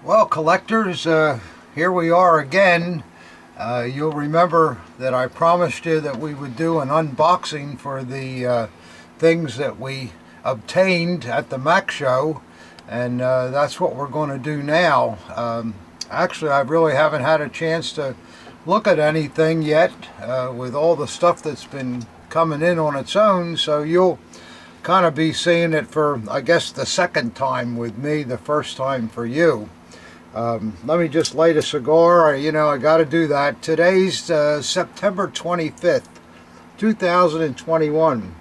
Well, collectors, here we are again. You'll remember that I promised you that we would do an unboxing for the things that we obtained at the MAX Show, and that's what we're going to do now. Actually, I really haven't had a chance to look at anything yet with all the stuff that's been coming in on its own, so you'll kind of be seeing it for, I guess, the second time with me, the first time for you. Let me just light a cigar. You know, I got to do that. Today's September 25th, 2021.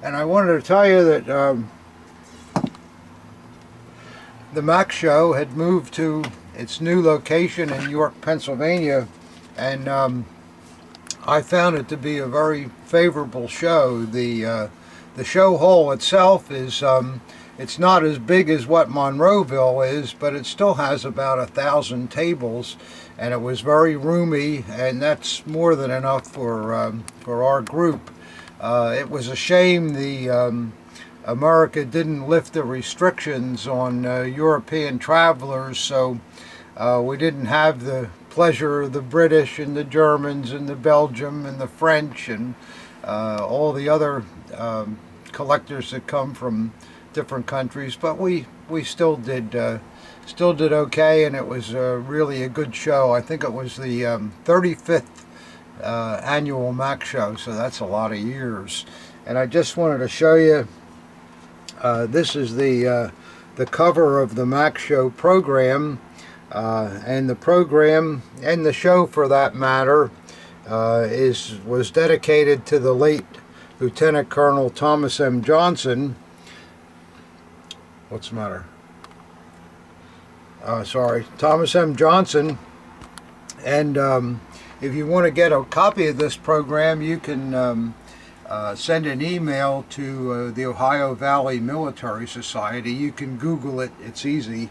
And I wanted to tell you that the MAX Show had moved to its new location in York, Pennsylvania, and I found it to be a very favorable show. The show hall itself is, it's not as big as what Monroeville is, but it still has about 1,000 tables, and it was very roomy, and that's more than enough for our group. It was a shame the America didn't lift the restrictions on European travelers, so we didn't have the pleasure of the British and the Germans and the Belgium and the French and all the other collectors that come from different countries, but we still did okay, and it was really a good show. I think it was the 35th annual MAX Show, so that's a lot of years. And I just wanted to show you, this is the cover of the MAX Show program, and the program, and the show for that matter, was dedicated to the late Lieutenant Colonel Thomas M. Johnson. What's the matter? Sorry, Thomas M. Johnson. And if you want to get a copy of this program, you can send an email to the Ohio Valley Military Society. You can Google it; it's easy.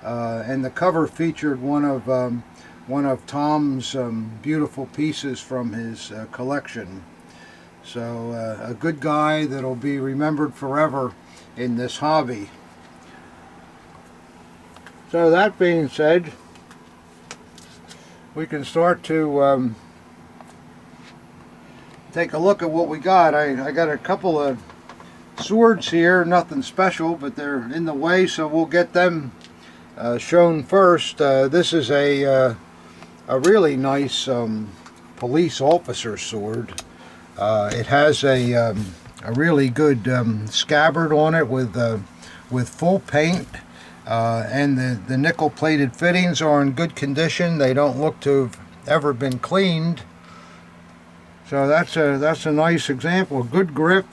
And the cover featured one of Tom's beautiful pieces from his collection. So a good guy that'll be remembered forever in this hobby. So that being said, we can start to take a look at what we got. I got a couple of swords here, nothing special, but they're in the way, so we'll get them shown first. This is a really nice police officer sword. It has a really good scabbard on it with full paint, and the nickel-plated fittings are in good condition. They don't look to have ever been cleaned. So that's a nice example. Good grip,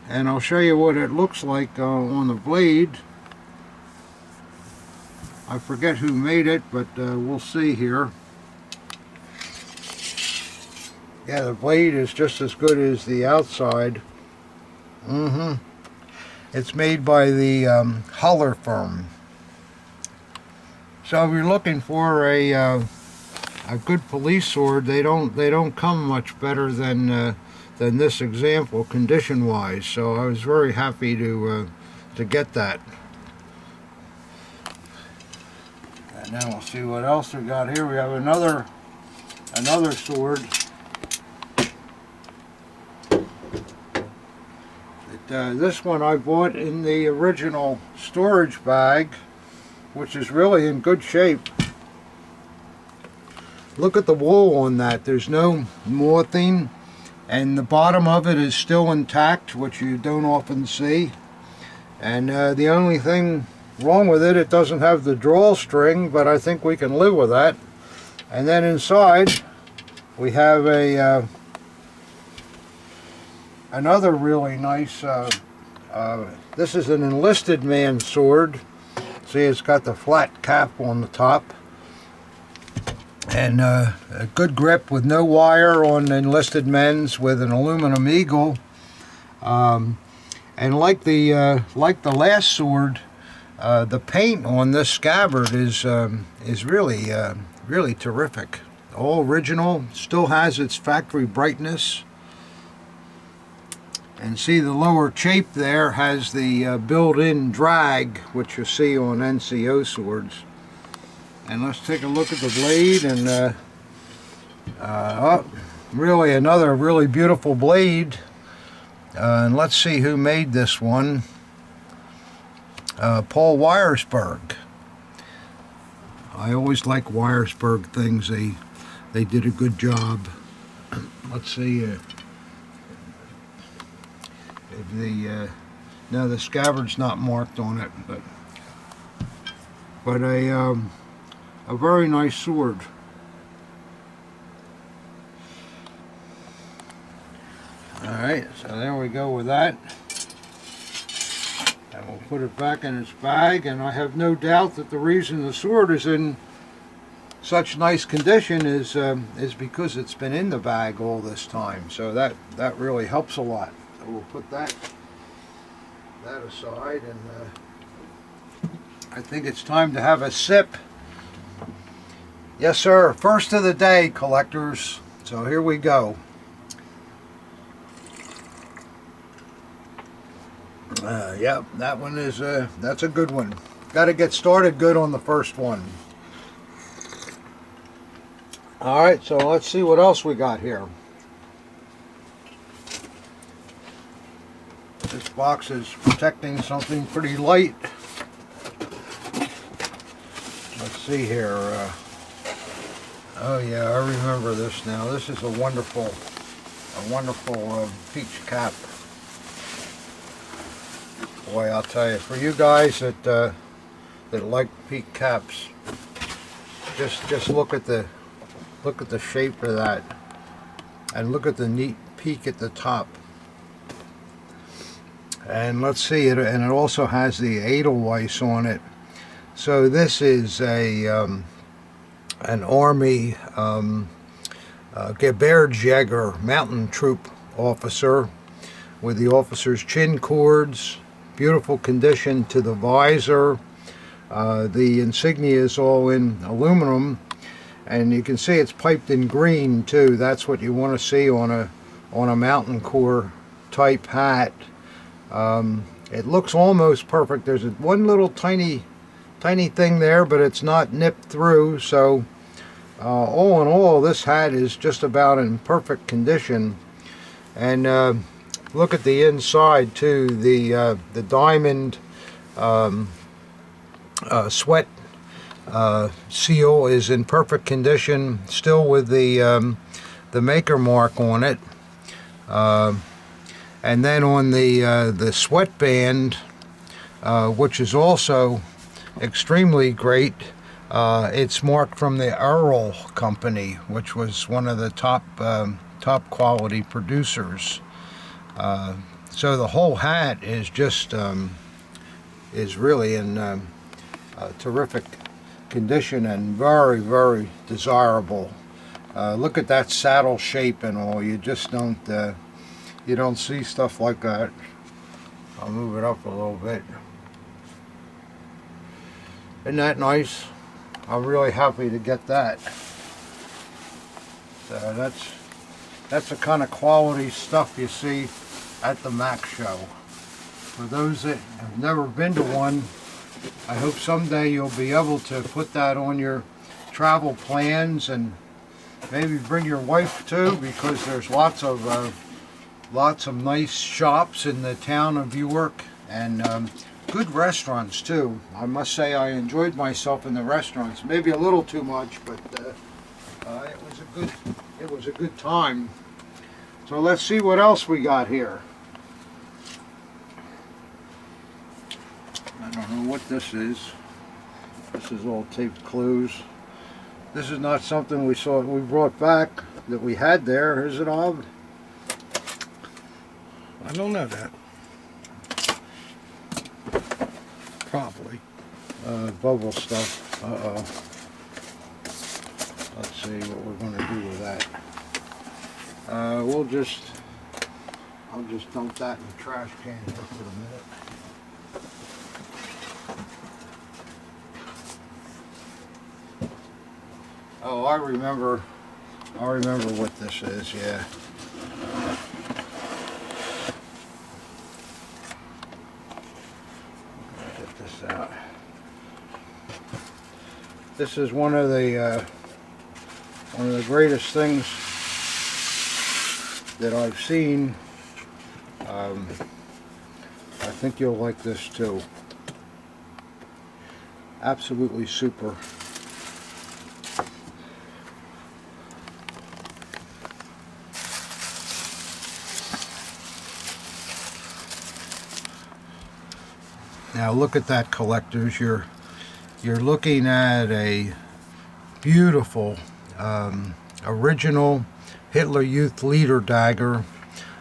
and I'll show you what it looks like on the blade. I forget who made it, but we'll see here. Yeah, the blade is just as good as the outside. It's made by the Holler firm. So if you're looking for a good police sword, they don't come much better than this example, condition-wise. So I was very happy to get that. And then we'll see what else we got here. We have another sword. This one I bought in the original storage bag, which is really in good shape. Look at the wool on that. There's no mothing, and the bottom of it is still intact, which you don't often see. And the only thing wrong with it, it doesn't have the drawstring, but I think we can live with that. And then inside we have another really nice, this is an enlisted man's sword. See, it's got the flat cap on the top, and a good grip with no wire on enlisted men's, with an aluminum eagle. And like the last sword, the paint on this scabbard is really terrific. All original, still has its factory brightness. And see, the lower chape there has the built-in drag, which you see on NCO swords. And let's take a look at the blade, and really another really beautiful blade. And let's see who made this one. Paul Wyersberg. I always like Wyersberg things. They did a good job. Let's see if the no, the scabbard's not marked on it, but a very nice sword. Alright, so there we go with that. And we'll put it back in its bag, and I have no doubt that the reason the sword is in such nice condition is because it's been in the bag all this time. So that really helps a lot. So we'll put that aside, and I think it's time to have a sip. Yes, sir. First of the day, collectors. So here we go. Yep, that one is that's a good one. Got to get started good on the first one. All right, so let's see what else we got here. This box is protecting something pretty light. Let's see here. Oh yeah, I remember this now. This is a wonderful peach cap. Boy, I'll tell you, for you guys that like peak caps, just look at the shape of that, and look at the neat peak at the top. And let's see it, and it also has the Edelweiss on it. So this is a an Army Gebirgsjäger mountain troop officer with the officer's chin cords. Beautiful condition to the visor. The insignia is all in aluminum, and you can see it's piped in green too. That's what you want to see on a mountain corps type hat. It looks almost perfect. There's one little tiny thing there, but it's not nipped through. So all in all, this hat is just about in perfect condition. And look at the inside too. The diamond sweat seal is in perfect condition, still with the maker mark on it. And then on the sweat band, which is also extremely great, it's marked from the Earl Company, which was one of the top quality producers. So the whole hat is just is really in terrific condition and very, very desirable. Look at that saddle shape and all. You just don't you don't see stuff like that. I'll move it up a little bit. Isn't that nice? I'm really happy to get that. So that's the kind of quality stuff you see at the MAX Show. For those that have never been to one, I hope someday you'll be able to put that on your travel plans, and maybe bring your wife too, because there's lots of nice shops in the town of York, and good restaurants too. I must say I enjoyed myself in the restaurants. Maybe a little too much, but it was a good time. So let's see what else we got here. I don't know what this is. This is all taped closed. This is not something we brought back that we had there, is it, Ob? I don't know that. Probably. Bubble stuff. Uh-oh. Let's see what we're going to do with that. I'll just dump that in the trash can here for a minute. Oh, I remember what this is, yeah. get this out. This is one of the greatest things that I've seen. I think you'll like this too. Absolutely super. Now look at that, collectors. You're looking at a beautiful original Hitler Youth Leader dagger,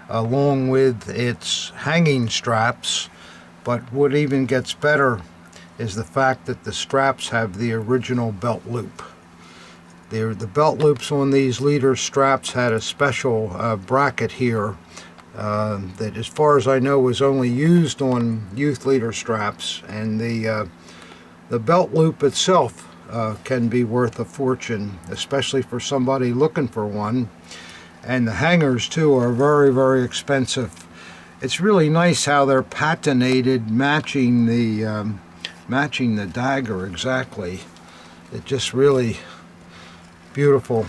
along with its hanging straps. But what even gets better is the fact that the straps have the original belt loop. The belt loops on these leader straps had a special bracket here that, as far as I know, was only used on youth leader straps, and the belt loop itself can be worth a fortune, especially for somebody looking for one. And the hangers too are very, very expensive. It's really nice how they're patinated, matching the dagger exactly. It just really beautiful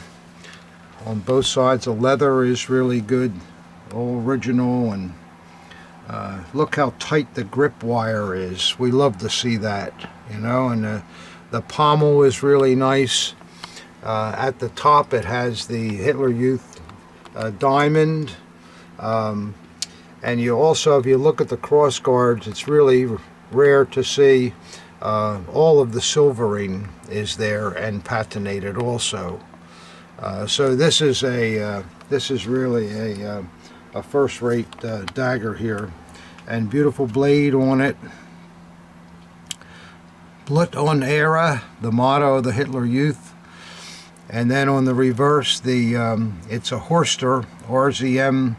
on both sides. The leather is really good, all original, and look how tight the grip wire is. We love to see that, you know. And the pommel is really nice. At the top it has the Hitler Youth diamond, and you also, if you look at the cross guards, it's really rare to see all of the silvering is there and patinated also. So this is really a first-rate dagger here, and beautiful blade on it. Blut on Ehre, the motto of the Hitler Youth. And then on the reverse, it's a Horster RZM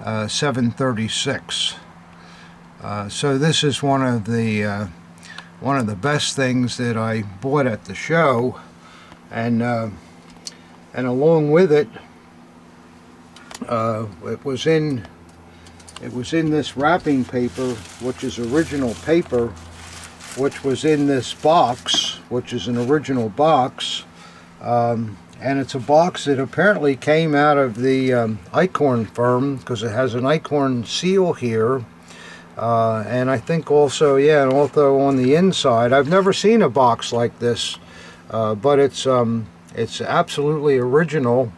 736. So this is one of the best things that I bought at the show, and along with it, it was in this wrapping paper, which is original paper, which was in this box, which is an original box. And it's a box that apparently came out of the Eichhorn firm, because it has an Eichhorn seal here, and I think also, yeah, and also on the inside, I've never seen a box like this, but it's absolutely original.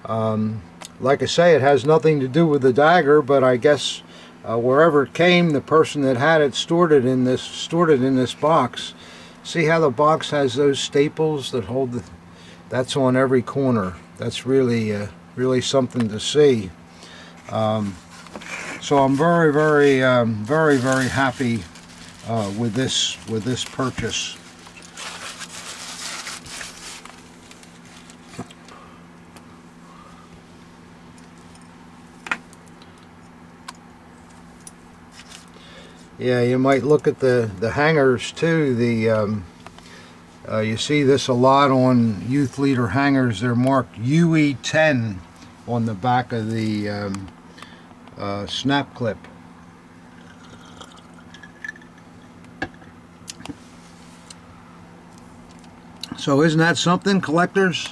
Like I say, it has nothing to do with the dagger, but I guess wherever it came, the person that had it stored it in this box. See how the box has those staples that hold the, that's on every corner. That's really really something to see. So I'm very, very, very happy with this purchase. Yeah, you might look at the hangers too. You see this a lot on youth leader hangers. They're marked UE10 on the back of the snap clip. So isn't that something, collectors?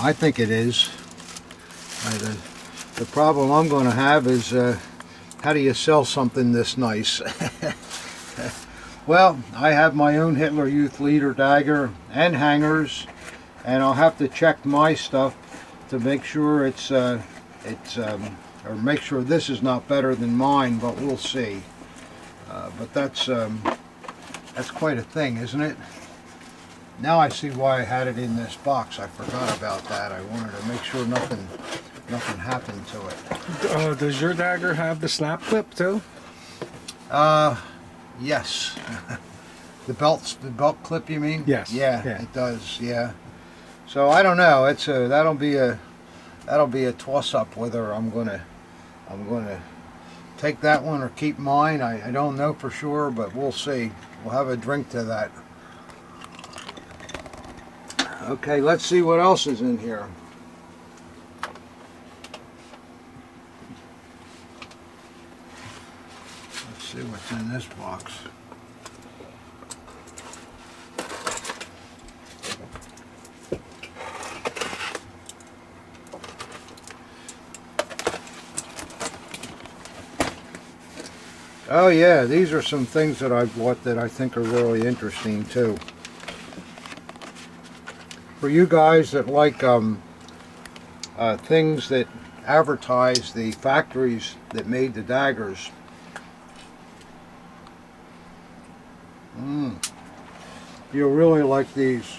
I think it is. The problem I'm going to have is how do you sell something this nice? Well, I have my own Hitler Youth Leader dagger and hangers, and I'll have to check my stuff to make sure or make sure this is not better than mine, but we'll see. But that's quite a thing, isn't it? Now I see why I had it in this box. I forgot about that. I wanted to make sure nothing happened to it. Does your dagger have the snap clip too? Yes. The belt clip, you mean? Yes. Yeah, it does. Yeah. So I don't know. It's that'll be a toss-up whether I'm gonna take that one or keep mine. I don't know for sure, but we'll see. We'll have a drink to that. Okay, let's see what else is in here. Let's see what's in this box. Oh yeah, these are some things that I bought that I think are really interesting too. For you guys that like things that advertise the factories that made the daggers. You'll really like these.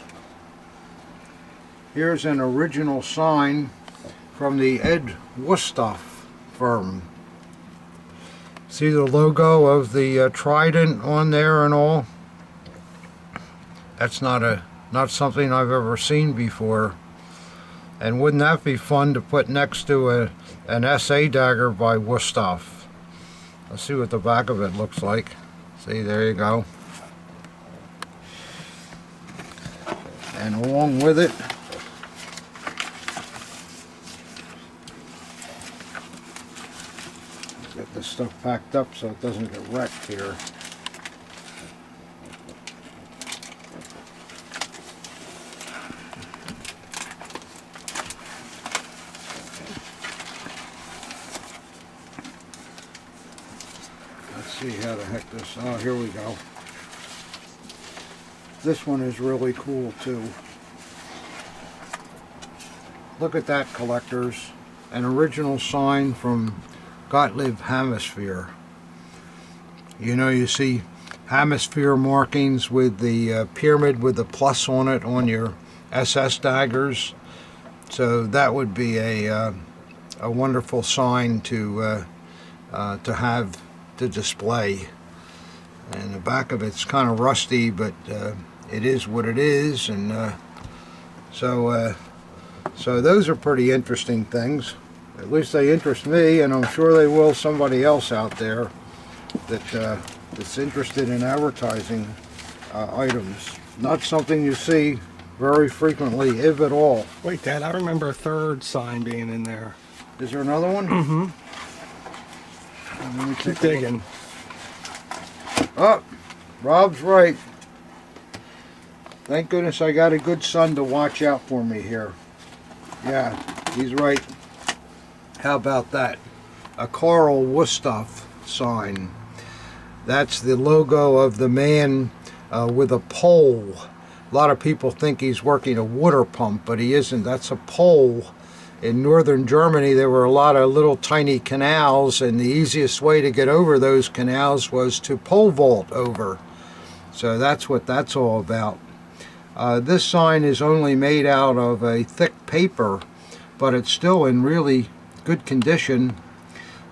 Here's an original sign from the Ed Wostoff firm. See the logo of the trident on there and all? That's not something I've ever seen before. And wouldn't that be fun to put next to an SA dagger by Wostoff? Let's see what the back of it looks like. See, there you go. And along with it, get this stuff packed up so it doesn't get wrecked here. Let's see how the heck this, oh, here we go. This one is really cool too. Look at that, collectors. An original sign from Gottlieb Hemisphere. You know, you see hemisphere markings with the pyramid with the plus on it on your SS daggers. So that would be a wonderful sign to have to display. And the back of it's kind of rusty, but it is what it is. And so those are pretty interesting things. At least they interest me, and I'm sure they will somebody else out there that's interested in advertising items. Not something you see very frequently, if at all. Wait, Dad, I remember a third sign being in there. Is there another one? Mm-hmm. Let me Keep digging. Oh, Rob's right. Thank goodness I got a good son to watch out for me here. Yeah, he's right. How about that? A Carl Wostoff sign. That's the logo of the man with a pole. A lot of people think he's working a water pump, but he isn't. That's a pole. In northern Germany, there were a lot of little tiny canals, and the easiest way to get over those canals was to pole vault over. So that's what that's all about. This sign is only made out of a thick paper, but it's still in really good condition.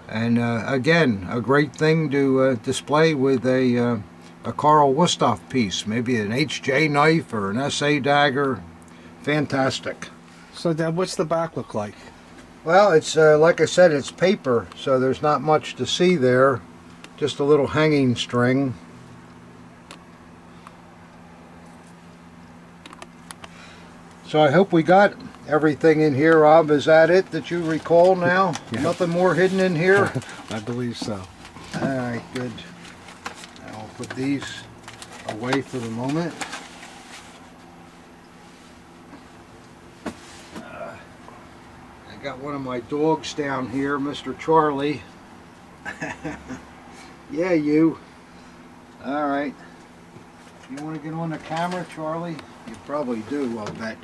And again, a great thing to display with a Carl Wostoff piece, maybe an HJ knife or an SA dagger. Fantastic. So, Dad, what's the back look like? Well, it's like I said, it's paper, so there's not much to see there. Just a little hanging string. So I hope we got everything in here, Rob. Is that it that you recall now? Yeah. Nothing more hidden in here? I believe so. All right, good. I'll put these away for the moment. I got one of my dogs down here, Mr. Charlie. Yeah, you. All right. You want to get on the camera, Charlie? You probably do, I'll bet.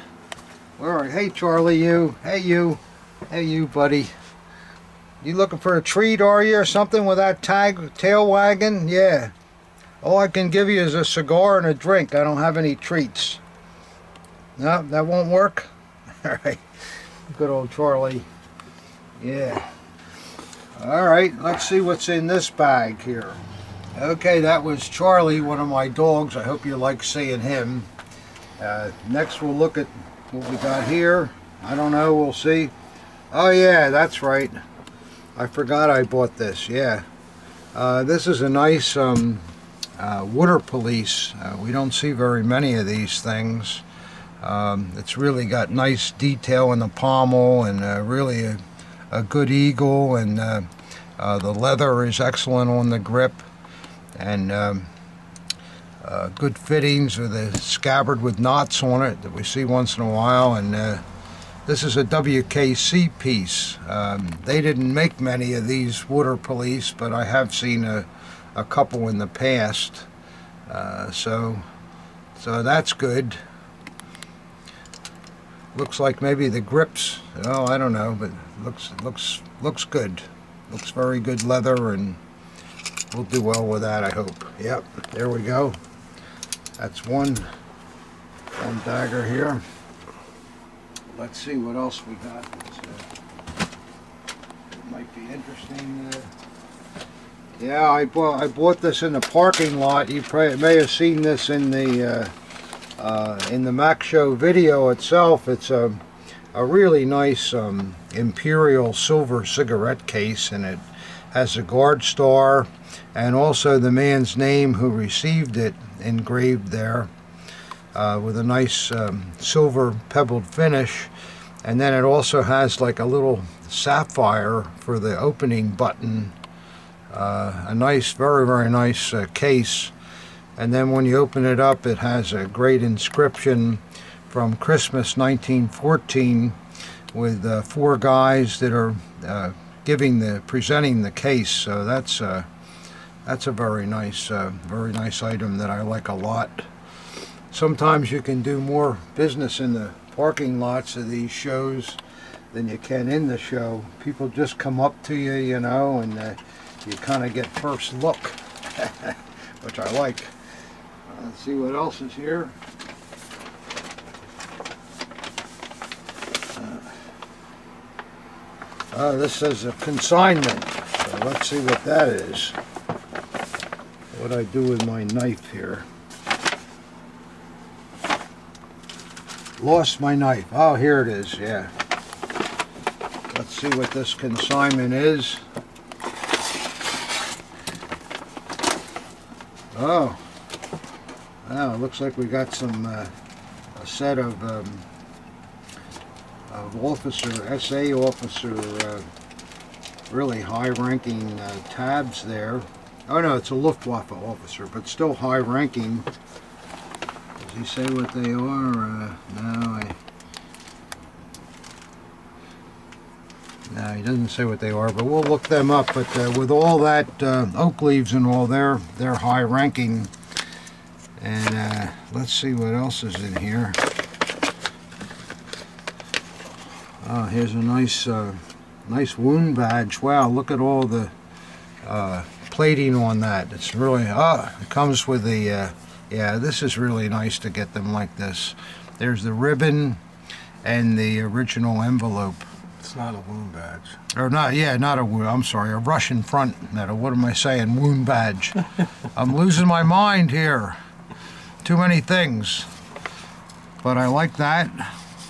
All right. Hey, Charlie, you. Hey, you. Hey, you, buddy. You looking for a treat, are you, or something with that tail wagging? Yeah. All I can give you is a cigar and a drink. I don't have any treats. No, that won't work? All right. Good old Charlie. Yeah. All right, let's see what's in this bag here. Okay, that was Charlie, one of my dogs. I hope you like seeing him. Next we'll look at what we got here. I don't know, we'll see. Oh yeah, that's right. I forgot I bought this, yeah. This is a nice water police. We don't see very many of these things. It's really got nice detail in the pommel, and really a good eagle, and the leather is excellent on the grip, and good fittings with a scabbard with knots on it that we see once in a while. And this is a WKC piece. They didn't make many of these water police, but I have seen a a couple in the past. So that's good. Looks like maybe the grips, oh, I don't know, but looks good. Looks very good leather, and we'll do well with that, I hope. Yep, there we go. That's one dagger here. Let's see what else we got. It might be interesting. Yeah, I bought this in the parking lot. You may have seen this in the Max Show video itself. It's a really nice imperial silver cigarette case, and it has a guard star and also the man's name who received it engraved there, with a nice silver pebbled finish. And then it also has like a little sapphire for the opening button. A nice, very nice case. And then when you open it up, it has a great inscription from Christmas 1914 with 4 guys that are presenting the case. So that's a very nice item that I like a lot. Sometimes you can do more business in the parking lots of these shows than you can in the show. People just come up to you, you know, and you kind of get first look, which I like. Let's see what else is here. This says a consignment, so let's see what that is. What I do with my knife here. Lost my knife. Oh, here it is, yeah. Let's see what this consignment is. Oh, wow, it looks like we got some, a set of officer, SA officer, really high-ranking tabs there. Oh no, it's a Luftwaffe officer, but still high-ranking. Does he say what they are? No, he doesn't say what they are, but we'll look them up. But with all that oak leaves and all, they're high-ranking. And let's see what else is in here. Here's a nice wound badge. Wow, look at all the plating on that. It's really, it comes with the, yeah, this is really nice to get them like this. There's the ribbon and the original envelope. It's not a wound badge. Or not, yeah, not a wound, I'm sorry, a Russian front medal. What am I saying? Wound badge. I'm losing my mind here. Too many things. But I like that.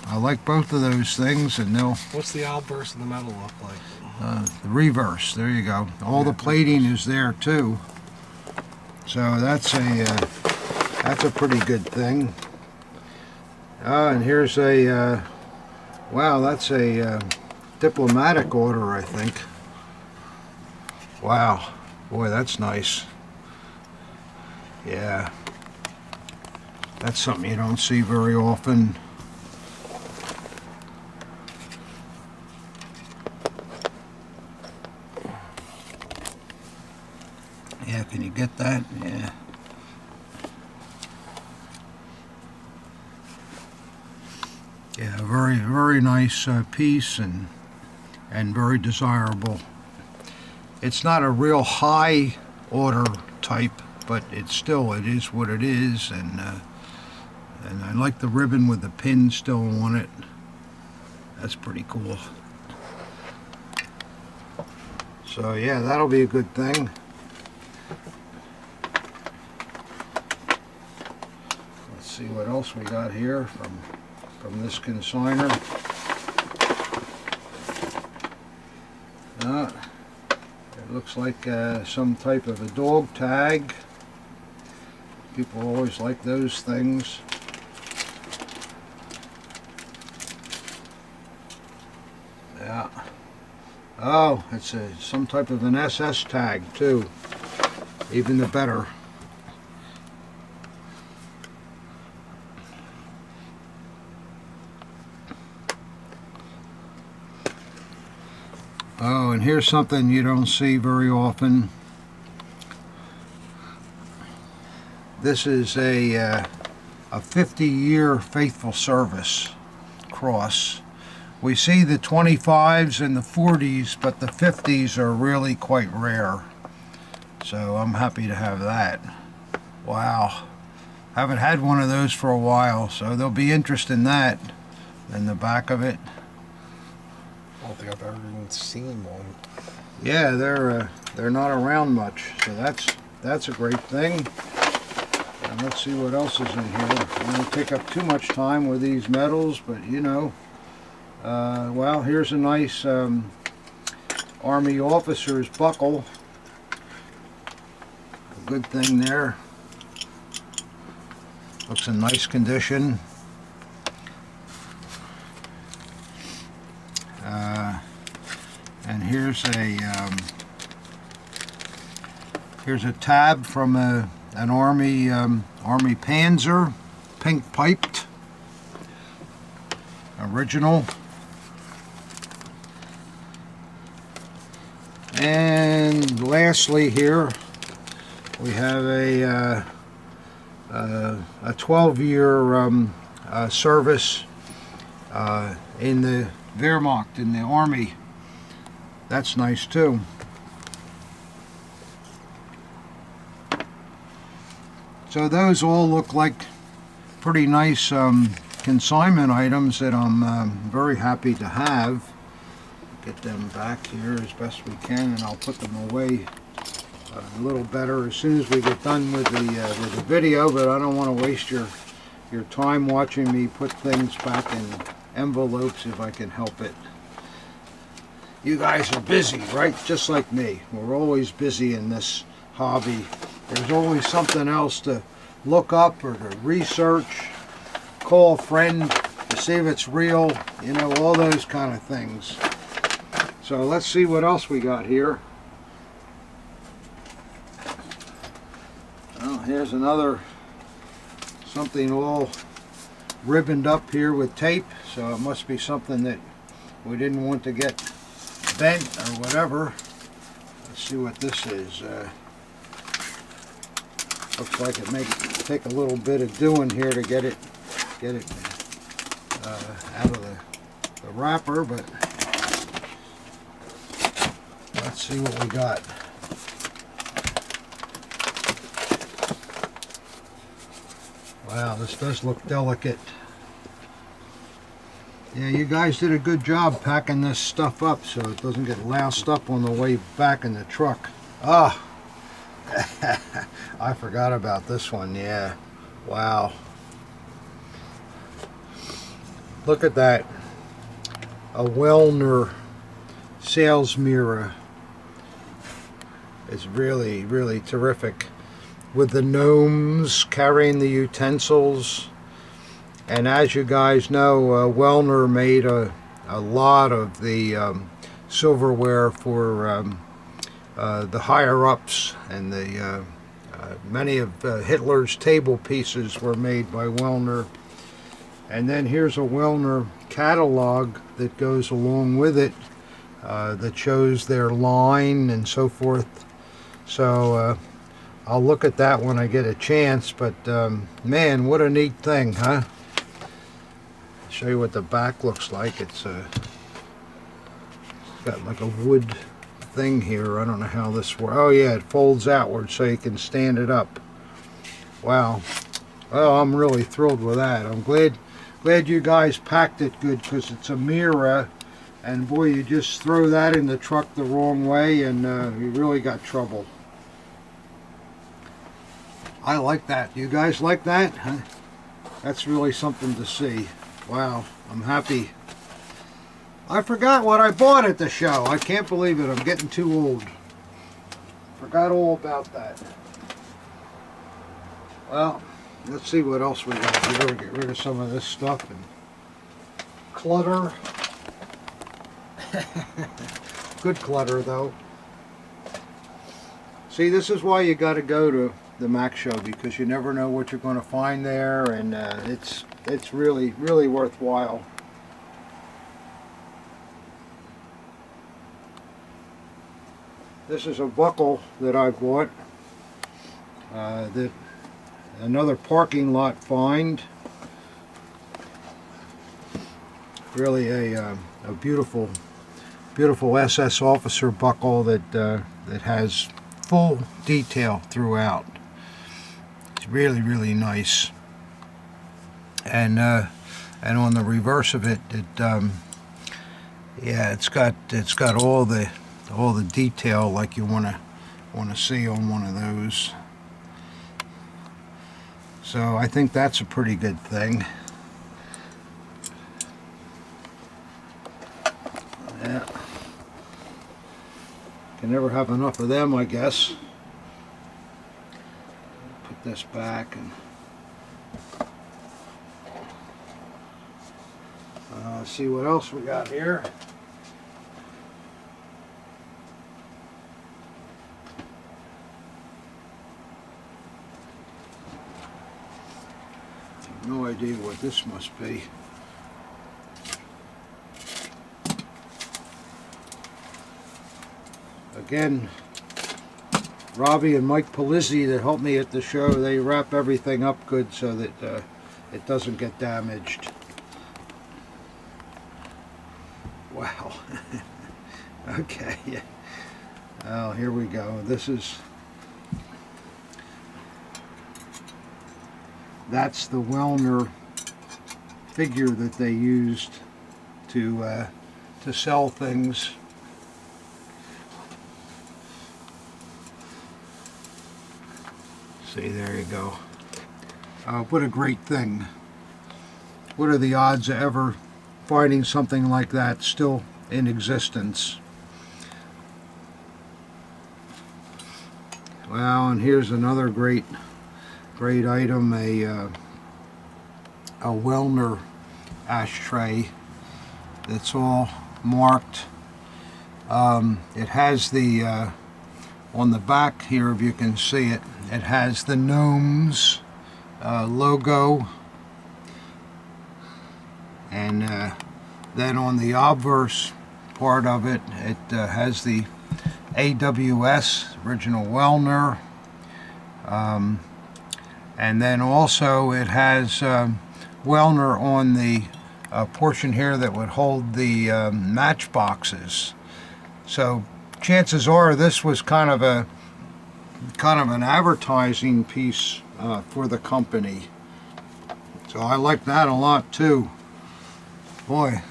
I like both of those things, and they'll... What's the obverse of the medal look like? The reverse, there you go. All the plating is there too. So that's a pretty good thing. And here's a, wow, that's a diplomatic order, I think. Wow, boy, that's nice. Yeah, that's something you don't see very often. Yeah, can you get that? Yeah. Yeah, very nice piece, and very desirable. It's not a real high order type, but it is what it is, and I like the ribbon with the pin still on it. That's pretty cool. So yeah, that'll be a good thing. Let's see what else we got here from this consigner. It looks like some type of a dog tag. People always like those things. Yeah. Oh, it's some type of an SS tag too. Even the better. Oh, and here's something you don't see very often. This is a 50-year faithful service cross. We see the 25s and the 40s, but the 50s are really quite rare. So I'm happy to have that. Wow. Haven't had one of those for a while, so there'll be interest in that. In the back of it. I don't think I've ever even seen one. Yeah, they're not around much, so that's a great thing. And let's see what else is in here. I won't take up too much time with these metals, but you know. Well, here's a nice Army officer's buckle. A good thing there. Looks in nice condition. And here's a tab from an Army Panzer, pink piped, original. And lastly here we have a 12-year service in the Wehrmacht, in the Army. That's nice too. So those all look like pretty nice consignment items that I'm very happy to have. Get them back here as best we can, and I'll put them away a little better as soon as we get done with the video. But I don't want to waste your time watching me put things back in envelopes if I can help it. You guys are busy, right? Just like me. We're always busy in this hobby. There's always something else to look up or to research, call a friend to see if it's real, you know, all those kind of things. So let's see what else we got here. Well, here's another something all ribboned up here with tape, so it must be something that we didn't want to get bent or whatever. Let's see what this is. Looks like it may take a little bit of doing here to get it out of the wrapper, but let's see what we got. Wow, this does look delicate. Yeah, you guys did a good job packing this stuff up so it doesn't get loused up on the way back in the truck. Ah, I forgot about this one. Yeah, wow. Look at that. A Wellner sales mirror. It's really, really terrific. With the gnomes carrying the utensils. And as you guys know, Wellner made a lot of the silverware for the higher-ups, and the many of Hitler's table pieces were made by Wellner. And then here's a Wellner catalog that goes along with it that shows their line and so forth. So I'll look at that when I get a chance, but man, what a neat thing, huh? Show you what the back looks like. It's got like a wood thing here. I don't know how this works. Oh yeah, it folds outward so you can stand it up. Wow. Well, I'm really thrilled with that. I'm glad you guys packed it good, because it's a mirror, and boy, you just throw that in the truck the wrong way and you really got trouble. I like that. You guys like that? Huh? That's really something to see. Wow, I'm happy. I forgot what I bought at the show. I can't believe it. I'm getting too old. Forgot all about that. Well, let's see what else we got here. Get rid of some of this stuff and clutter. Good clutter, though. See, this is why you got to go to the Max Show, because you never know what you're going to find there, and it's really, really worthwhile. This is a buckle that I bought that another parking lot find. Really a beautiful SS officer buckle that has full detail throughout. It's really nice. And on the reverse of it, yeah, it's got all the detail like you want to see on one of those. So I think that's a pretty good thing. Yeah. Can never have enough of them, I guess. Put this back and see what else we got here. No idea what this must be. Again, Robbie and Mike Polizzi that helped me at the show, they wrap everything up good so that it doesn't get damaged. Wow. Okay. Well, here we go. That's the Wellner figure that they used to sell things. See, there you go. What a great thing. What are the odds of ever finding something like that still in existence? Well, and here's another great item, a Wellner ashtray that's all marked. It has the on the back here, if you can see it, it has the gnomes logo, and then on the obverse part of it, it has the AWS, original Wellner, and then also it has Wellner on the portion here that would hold the match boxes. So chances are this was kind of an advertising piece for the company. So I like that a lot too. Boy,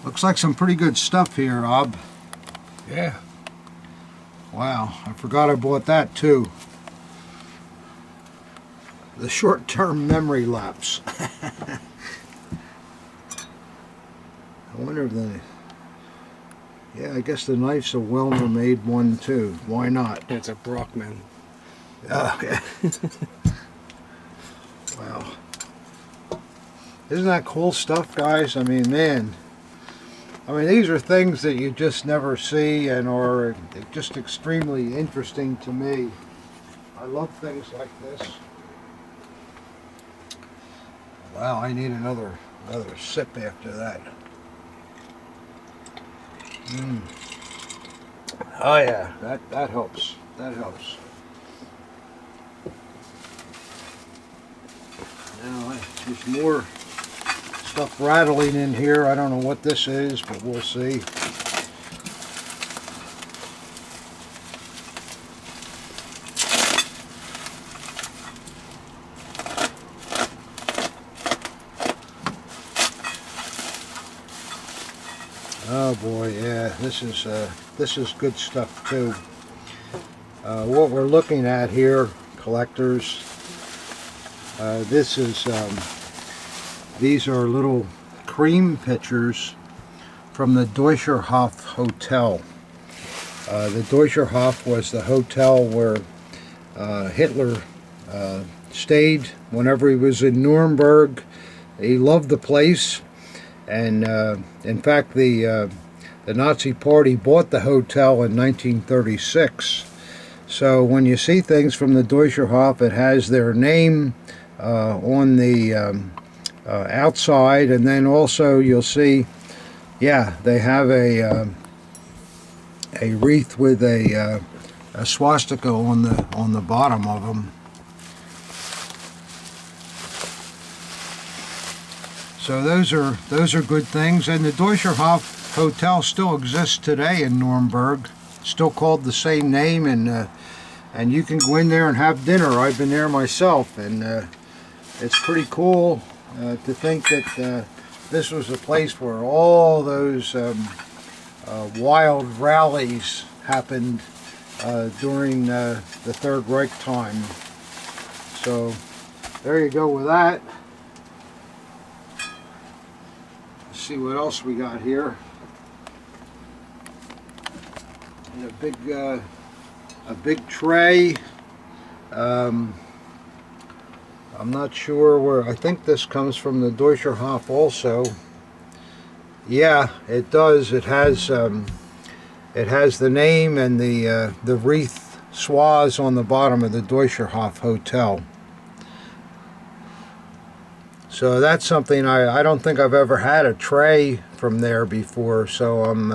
looks like some pretty good stuff here, Rob. Yeah. Wow, I forgot I bought that too. The short-term memory lapse. I wonder if yeah, I guess the knife's a Wellner made one too. Why not? It's a Brockman. Okay. Wow. Isn't that cool stuff, guys? I mean, man. I mean, these are things that you just never see and are just extremely interesting to me. I love things like this. Wow, I need another sip after that. Oh yeah, that helps. That helps. Now there's more stuff rattling in here. I don't know what this is, but we'll see. Oh boy, yeah, this is good stuff too. What we're looking at here, collectors, these are little cream pitchers from the Deutscher Hof hotel. The Deutscher Hof was the hotel where Hitler stayed whenever he was in Nuremberg. He loved the place. And in fact, the Nazi Party bought the hotel in 1936. So when you see things from the Deutscher Hof, it has their name on the outside, and then also you'll see, yeah, they have a wreath with a swastika on the bottom of them. So those are good things. And the Deutscher Hof Hotel still exists today in Nuremberg, still called the same name, and you can go in there and have dinner. I've been there myself, and it's pretty cool to think that this was a place where all those wild rallies happened during the Third Reich time. So there you go with that. Let's see what else we got here. And a big tray. I'm not sure where. I think this comes from the Deutscher Hof also. Yeah, it does. It has the name and the wreath swathes on the bottom of the Deutscher Hof Hotel. So that's something I don't think I've ever had a tray from there before. So I'm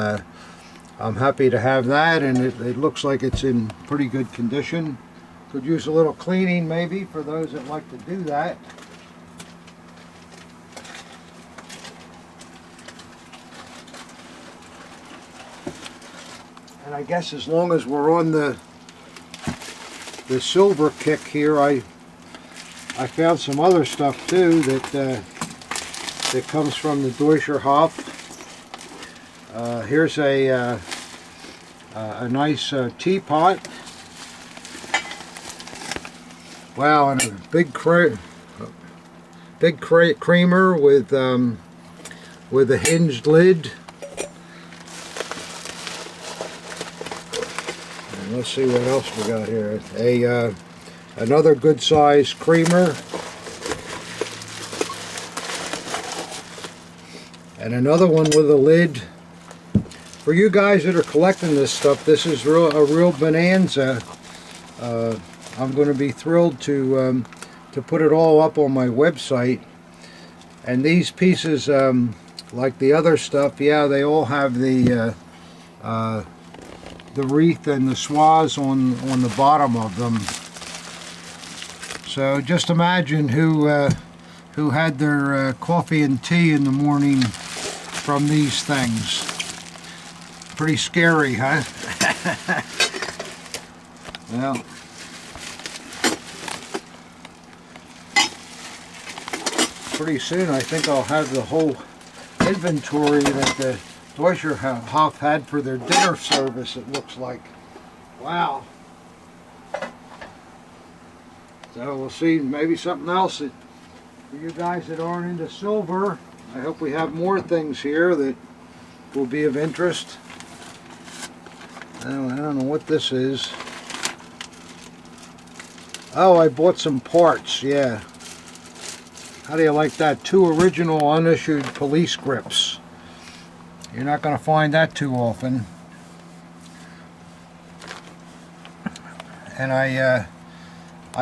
happy to have that, and it looks like it's in pretty good condition. Could use a little cleaning maybe for those that like to do that. And I guess as long as we're on the silver kick here, I found some other stuff too that comes from the Deutscher Hof. Here's a nice teapot. Wow, and a big creamer with a hinged lid. And let's see what else we got here. Another good size creamer. And another one with a lid. For you guys that are collecting this stuff, this is a real bonanza. I'm going to be thrilled to put it all up on my website. And these pieces, like the other stuff, yeah, they all have the wreath and the swathes on the bottom of them. So just imagine who had their coffee and tea in the morning from these things. Pretty scary, huh? Well, pretty soon I think I'll have the whole inventory that the Deutscher Hof had for their dinner service, it looks like. Wow. So we'll see, maybe something else that, for you guys that aren't into silver, I hope we have more things here that will be of interest. I don't know what this is. Oh, I bought some parts, yeah. How do you like that? 2 original unissued police grips. You're not going to find that too often. And I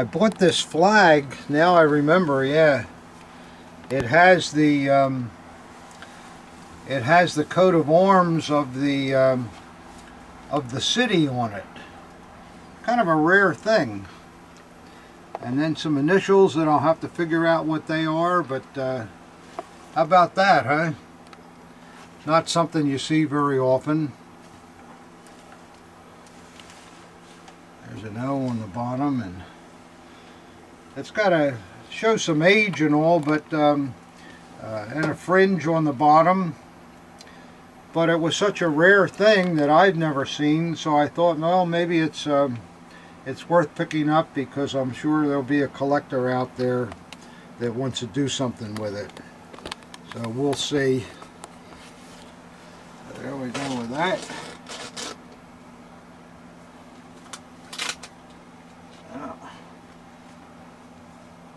bought this flag. Now I remember, yeah. It has the coat of arms of the city on it. Kind of a rare thing. And then some initials that I'll have to figure out what they are, but how about that, huh? Not something you see very often. There's an O on the bottom, and it's got to show some age and all, but and a fringe on the bottom. But it was such a rare thing that I'd never seen, so I thought, well, maybe it's worth picking up, because I'm sure there'll be a collector out there that wants to do something with it. So we'll see. There we go with that.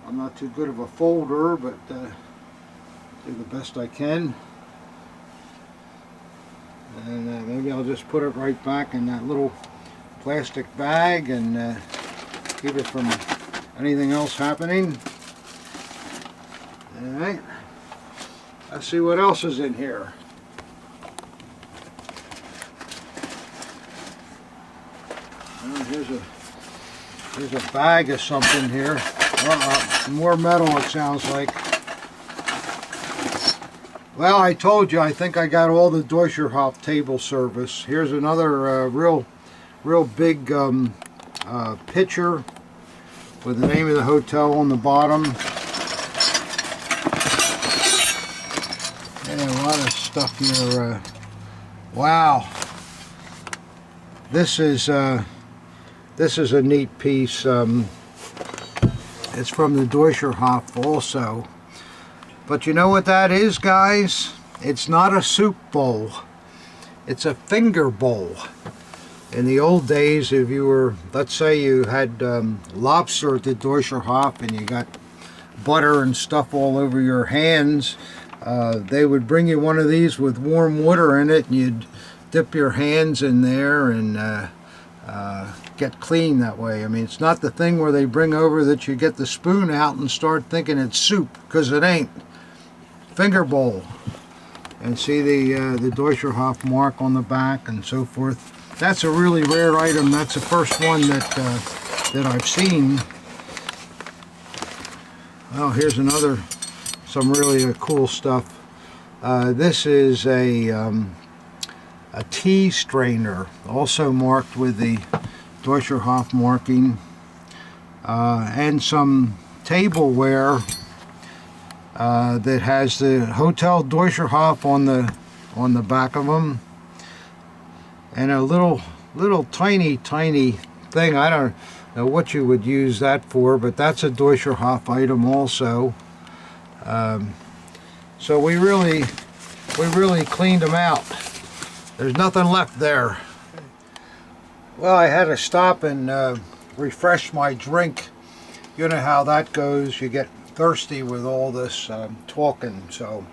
I'm not too good of a folder, but do the best I can. And maybe I'll just put it right back in that little plastic bag and keep it from anything else happening. Alright, let's see what else is in here. Well, here's a bag of something here. More metal, it sounds like. Well, I told you, I think I got all the Deutscher Hof table service. Here's another real big picture with the name of the hotel on the bottom. And a lot of stuff here. Wow. This is a neat piece. It's from the Deutscher Hof also. But you know what that is, guys? It's not a soup bowl. It's a finger bowl. In the old days, if you were, let's say you had lobster at the Deutscher Hof and you got butter and stuff all over your hands, they would bring you one of these with warm water in it, and you'd dip your hands in there and get clean that way. I mean, it's not the thing where they bring over that you get the spoon out and start thinking it's soup, because it ain't. Finger bowl. And see the Deutscher Hof mark on the back and so forth. That's a really rare item. That's the first one that I've seen. Oh, here's some really cool stuff. This is a tea strainer, also marked with the Deutscher Hof marking, and some tableware that has the Hotel Deutscher Hof on the back of them, and a little tiny thing. I don't know what you would use that for, but that's a Deutscher Hof item also. So we really cleaned them out. There's nothing left there. Well, I had to stop and refresh my drink. You know how that goes. You get thirsty with all this talking. So,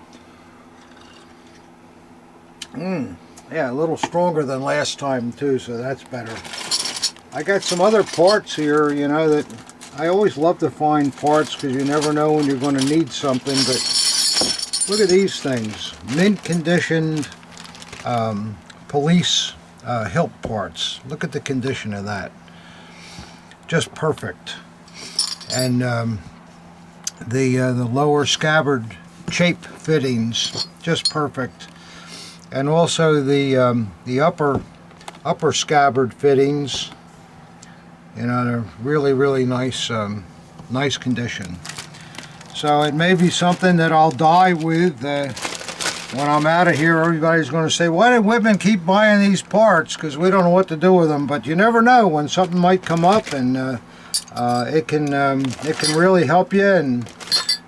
yeah, a little stronger than last time too, so that's better. I got some other parts here, you know, that I always love to find parts because you never know when you're going to need something. But look at these things. Mint conditioned police hilt parts. Look at the condition of that. Just perfect. And the lower scabbard chape fittings, just perfect. And also the upper scabbard fittings, you know, they're really nice, nice condition. So it may be something that I'll die with when I'm out of here. Everybody's going to say, why did Wittmann keep buying these parts? Because we don't know what to do with them. But you never know when something might come up, and it can really help you and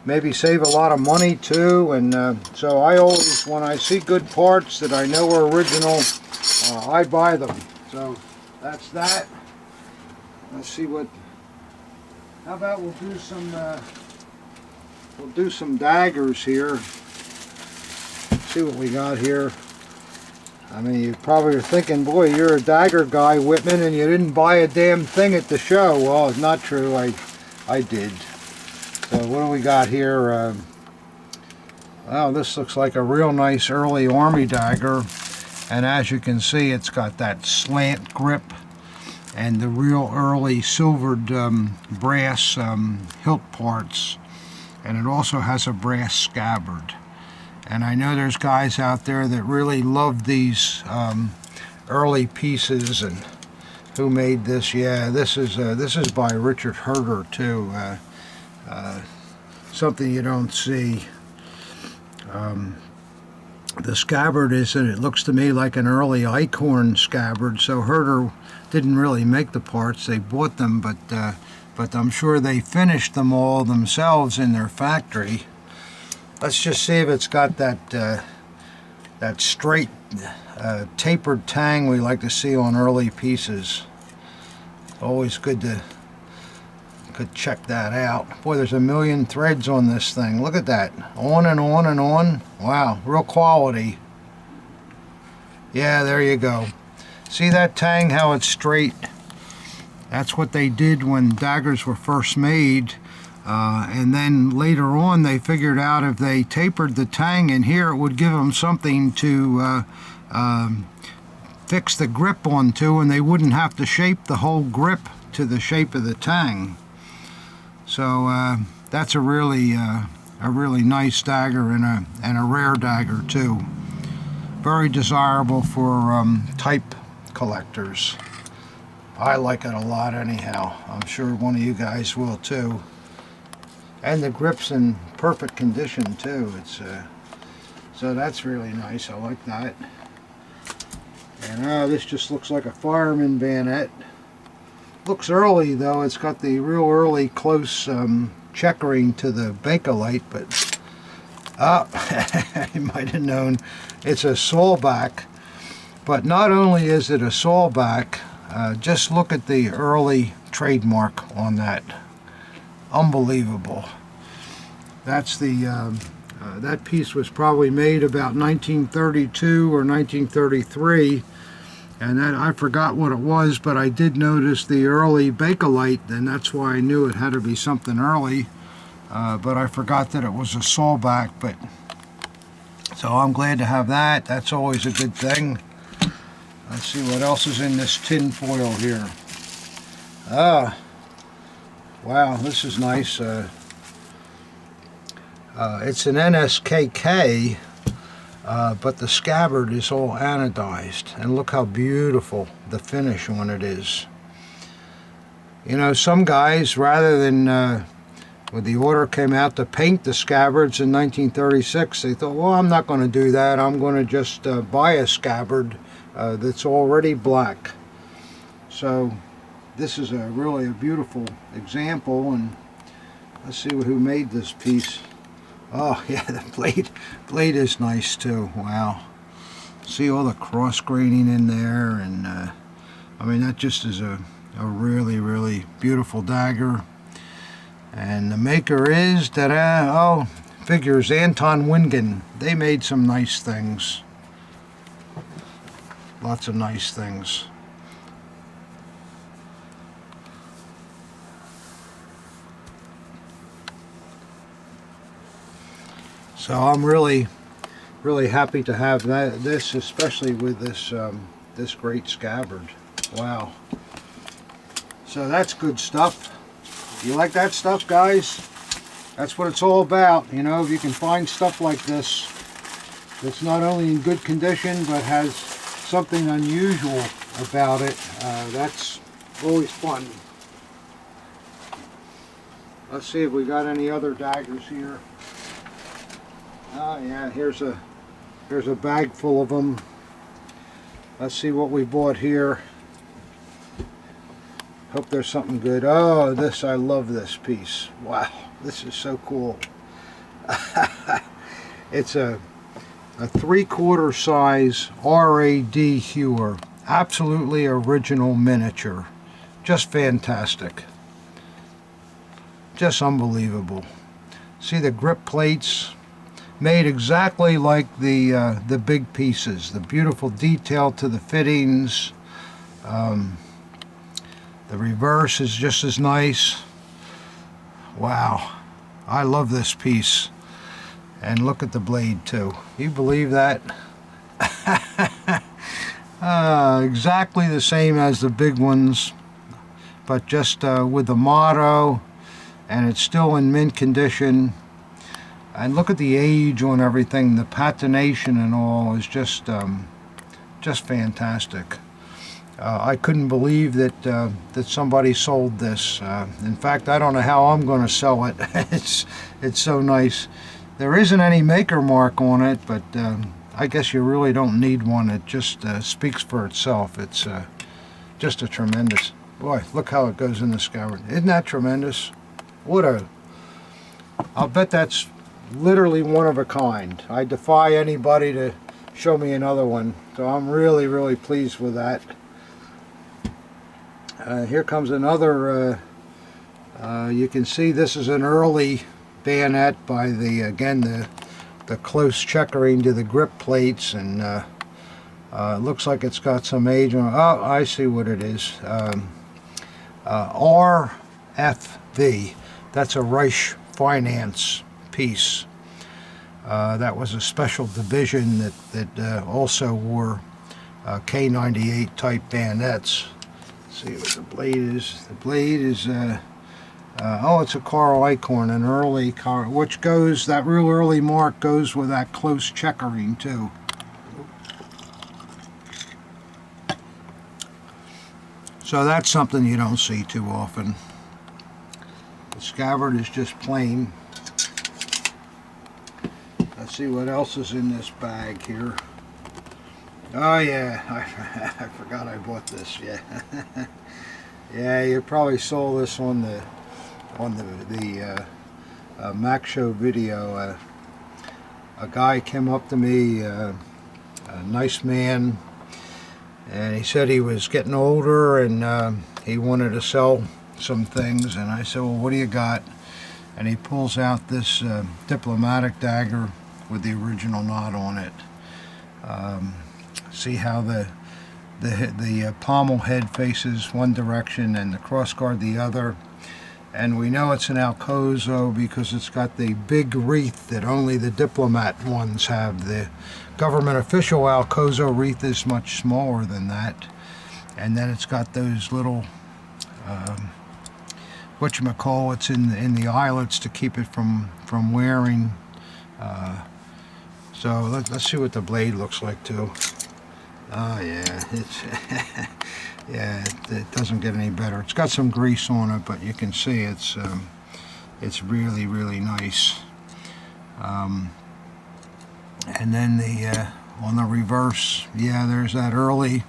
maybe save a lot of money too. And so I always, when I see good parts that I know are original, I buy them. So that's that. Let's see what. How about we'll do some daggers here. See what we got here. I mean, you probably are thinking, boy, you're a dagger guy, Wittmann, and you didn't buy a damn thing at the show. Well, it's not true. I did. So what do we got here? Well, this looks like a real nice early army dagger, and as you can see, it's got that slant grip and the real early silvered brass hilt parts, and it also has a brass scabbard. And I know there's guys out there that really love these early pieces. And who made this? Yeah, this is by Richard Herder too. Something you don't see. The scabbard it looks to me like an early Eichhorn scabbard. So Herder didn't really make the parts; they bought them, but I'm sure they finished them all themselves in their factory. Let's just see if it's got that straight, tapered tang we like to see on early pieces. Always good to check that out. Boy, there's a million threads on this thing. Look at that. On and on and on. Wow, real quality. Yeah, there you go. See that tang, how it's straight? That's what they did when daggers were first made. And then later on they figured out if they tapered the tang in here, it would give them something to fix the grip onto, and they wouldn't have to shape the whole grip to the shape of the tang. So that's a really a really nice dagger and a rare dagger too. Very desirable for type collectors. I like it a lot anyhow. I'm sure one of you guys will too. And the grip's in perfect condition too. It's so that's really nice. I like that. And this just looks like a fireman bayonet. Looks early though. It's got the real early close checkering to the bakelite, but you might have known it's a sawback. But not only is it a sawback, just look at the early trademark on that. Unbelievable. That's the that piece was probably made about 1932 or 1933, and that I forgot what it was, but I did notice the early bakelite, and that's why I knew it had to be something early. But I forgot that it was a sawback. But so I'm glad to have that. That's always a good thing. Let's see what else is in this tin foil here. Wow, this is nice. It's an NSKK, but the scabbard is all anodized. And look how beautiful the finish on it is. You know, some guys, rather than, when the order came out to paint the scabbards in 1936, they thought, well, I'm not going to do that. I'm going to just buy a scabbard that's already black. So this is really a beautiful example, and let's see who made this piece. Oh yeah, the blade is nice too. Wow, see all the cross graining in there, and I mean that just is a really beautiful dagger. And the maker is figures Anton Wingen. They made some nice things. Lots of nice things. So I'm really happy to have this, especially with this this great scabbard. Wow. So that's good stuff. You like that stuff, guys? That's what it's all about. You know, if you can find stuff like this that's not only in good condition but has something unusual about it, that's always fun. Let's see if we got any other daggers here. Oh yeah, here's a bag full of them. Let's see what we bought here. Hope there's something good. Oh, I love this piece. Wow, this is so cool. It's a 3/4 size RAD hewer. Absolutely original miniature. Just fantastic. Just unbelievable. See the grip plates? Made exactly like the big pieces. The beautiful detail to the fittings. The reverse is just as nice. Wow, I love this piece. And look at the blade too. You believe that? Exactly the same as the big ones, but just with the motto, and it's still in mint condition. And look at the age on everything. The patination and all is just fantastic. I couldn't believe that somebody sold this. In fact, I don't know how I'm going to sell it. It's so nice. There isn't any maker mark on it, but I guess you really don't need one. It just speaks for itself. It's just a tremendous. Boy, look how it goes in the scabbard. Isn't that tremendous? I'll bet that's literally one of a kind. I defy anybody to show me another one. So I'm really pleased with that. Here comes another. You can see this is an early bayonet by the close checkering to the grip plates, and it looks like it's got some age on it. Oh, I see what it is. RFV. That's a Reich Finance piece. That was a special division that also wore K98 type bayonets. Let's see what the blade is. The blade is Oh, it's a coral acorn, an early coral, which goes, that real early mark goes with that close checkering too. So that's something you don't see too often. The scabbard is just plain. Let's see what else is in this bag here. Oh yeah, I forgot I bought this. Yeah, yeah. You probably saw this on the Max Show video. A guy came up to me, a nice man, and he said he was getting older and he wanted to sell some things. And I said, well, what do you got? And he pulls out this diplomatic dagger with the original knot on it. See how the pommel head faces one direction and the crossguard the other. And we know it's an Alcozo because it's got the big wreath that only the diplomat ones have. The government official Alcozo wreath is much smaller than that. And then it's got those little, whatchamacallits in the eyelets to keep it from wearing. So let's see what the blade looks like too. Oh yeah, it's yeah, it doesn't get any better. It's got some grease on it, but you can see it's really, really nice. And then on the reverse, yeah, there's that early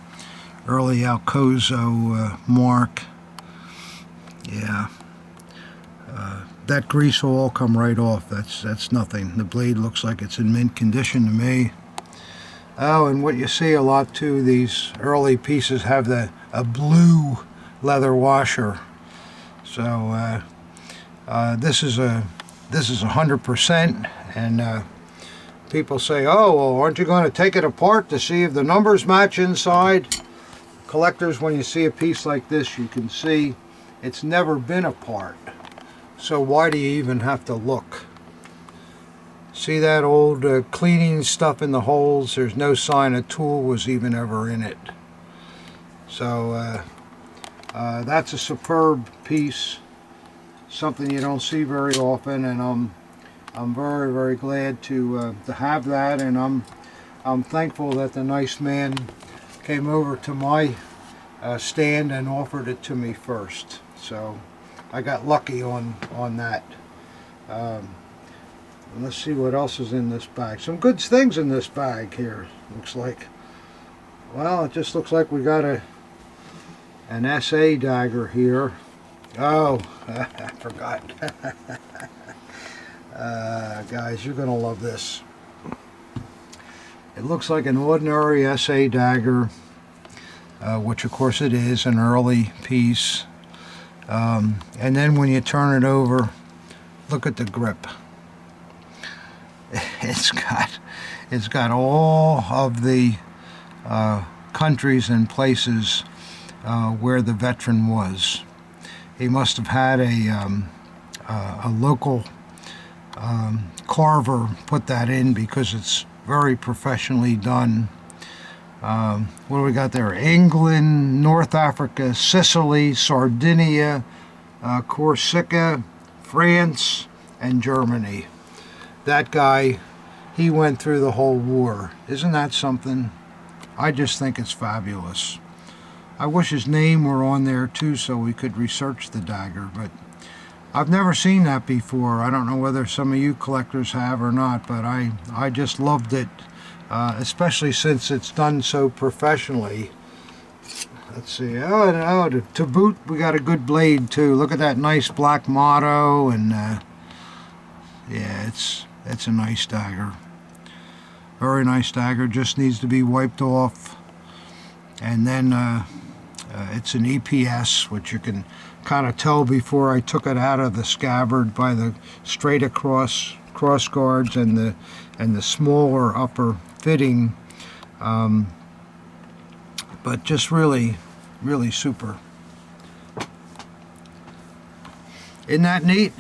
Alcozo mark. Yeah, that grease will all come right off. That's nothing. The blade looks like it's in mint condition to me. Oh, and what you see a lot too, these early pieces have a blue leather washer. So this is 100%, and people say, oh, well, aren't you going to take it apart to see if the numbers match inside? Collectors, when you see a piece like this, you can see it's never been apart. So why do you even have to look? See that old cleaning stuff in the holes? There's no sign a tool was even ever in it. So that's a superb piece, something you don't see very often, and I'm very, very glad to have that, and I'm thankful that the nice man came over to my stand and offered it to me first. So I got lucky on that. Let's see what else is in this bag. Some good things in this bag here, looks like. Well, it just looks like we got an SA dagger here. Oh, I forgot. Guys, you're going to love this. It looks like an ordinary SA dagger, which of course it is, an early piece. And then when you turn it over, look at the grip. It's got all of the countries and places where the veteran was. He must have had a local carver put that in because it's very professionally done. What do we got there? England, North Africa, Sicily, Sardinia, Corsica, France, and Germany. That guy, he went through the whole war. Isn't that something? I just think it's fabulous. I wish his name were on there too so we could research the dagger, but I've never seen that before. I don't know whether some of you collectors have or not, but I just loved it, especially since it's done so professionally. Let's see. Oh, to boot, we got a good blade too. Look at that nice black motto, and yeah, it's a nice dagger. Very nice dagger. Just needs to be wiped off. And then it's an EPS, which you can kind of tell before I took it out of the scabbard by the straight across cross guards and the smaller upper fitting. But just really, really super. Isn't that neat?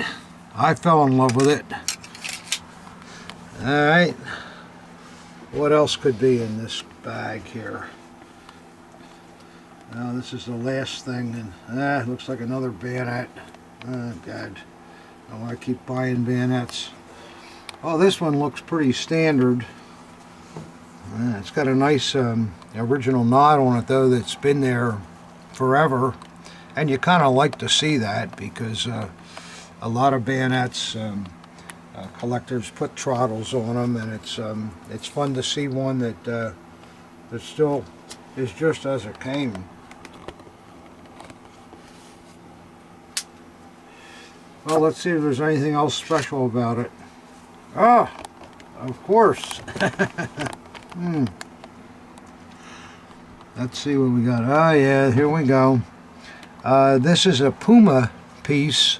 I fell in love with it. Alright, what else could be in this bag here? Now this is the last thing, and it looks like another bayonet. Oh God, I want to keep buying bayonets. Oh, this one looks pretty standard. It's got a nice original knot on it though that's been there forever, and you kind of like to see that because a lot of bayonets collectors put trottles on them, and it's fun to see one that still is just as it came. Well, let's see if there's anything else special about it. Ah, of course. Let's see what we got. Oh yeah, here we go. This is a Puma piece,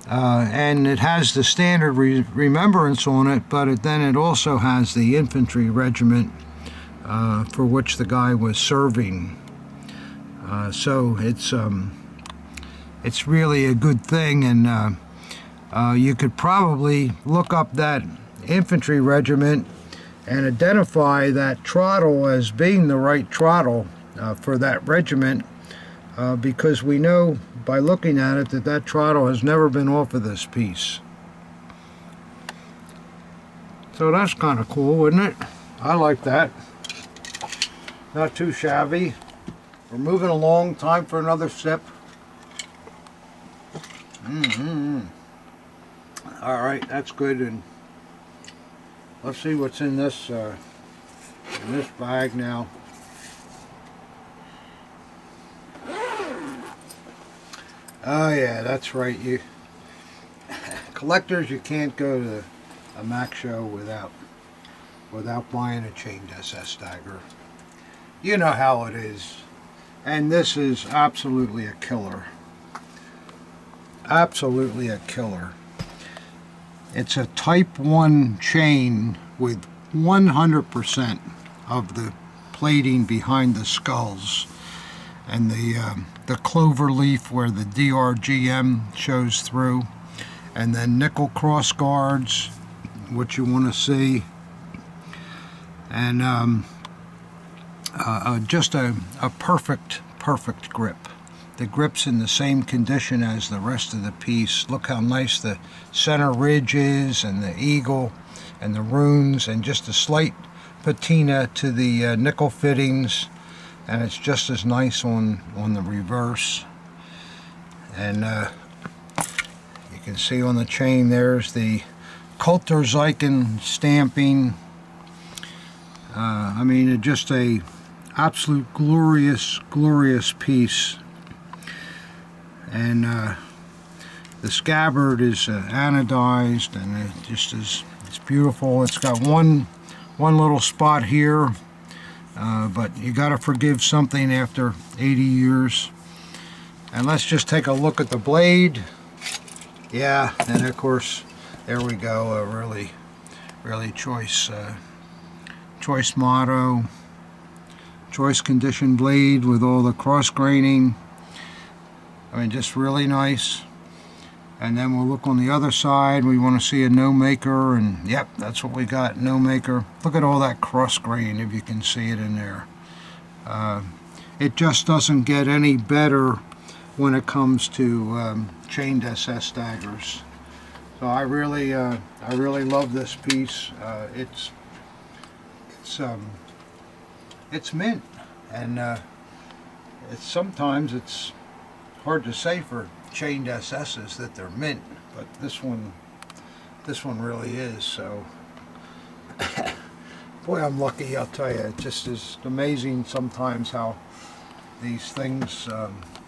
and it has the standard remembrance on it, but then it also has the infantry regiment for which the guy was serving. So it's really a good thing, and you could probably look up that infantry regiment and identify that trottle as being the right trottle for that regiment, because we know by looking at it that that trottle has never been off of this piece. So that's kind of cool, isn't it? I like that. Not too shabby. We're moving along. Time for another sip. All right, that's good. And let's see what's in this bag now. Oh yeah, that's right. You collectors, you can't go to a MAX show without buying a chained SS dagger. You know how it is. And this is absolutely a killer. Absolutely a killer. It's a Type 1 chain with 100% of the plating behind the skulls, and the clover leaf where the DRGM shows through, and then nickel cross guards, what you want to see, and just a perfect grip. The grip's in the same condition as the rest of the piece. Look how nice the center ridge is, and the eagle, and the runes, and just a slight patina to the nickel fittings, and it's just as nice on the reverse. And you can see on the chain there's the Kulturzeichen stamping. I mean, just a absolute glorious piece. And the scabbard is anodized, and it just is, it's beautiful. It's got one little spot here, but you got to forgive something after 80 years. And let's just take a look at the blade. Yeah, and of course, there we go. A really choice motto, choice condition blade with all the cross graining. I mean, just really nice. And then we'll look on the other side. We want to see a no maker, and yep, that's what we got, no maker. Look at all that cross grain, if you can see it in there. It just doesn't get any better when it comes to chained SS daggers. So I really love this piece. It's mint, and sometimes it's hard to say for chained SS's that they're mint, but this one really is. So boy, I'm lucky, I'll tell you. It just is amazing sometimes how these things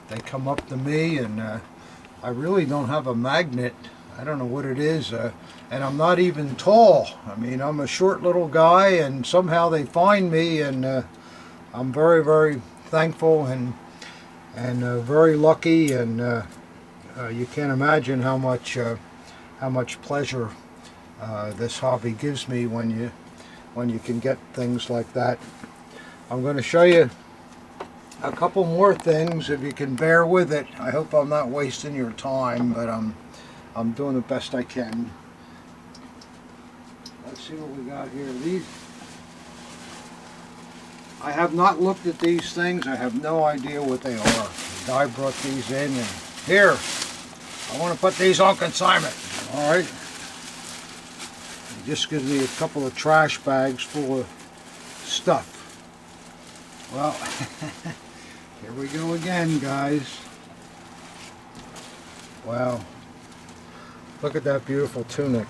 they come up to me, and I really don't have a magnet. I don't know what it is, and I'm not even tall. I mean, I'm a short little guy, and somehow they find me, and I'm very thankful and very lucky, and you can't imagine how much pleasure this hobby gives me when you can get things like that. I'm going to show you a couple more things, if you can bear with it. I hope I'm not wasting your time, but I'm doing the best I can. Let's see what we got here. I have not looked at these things. I have no idea what they are. The guy brought these in, and here, I want to put these on consignment. All right. It just gives me a couple of trash bags full of stuff. Well, here we go again, guys. Wow. Look at that beautiful tunic.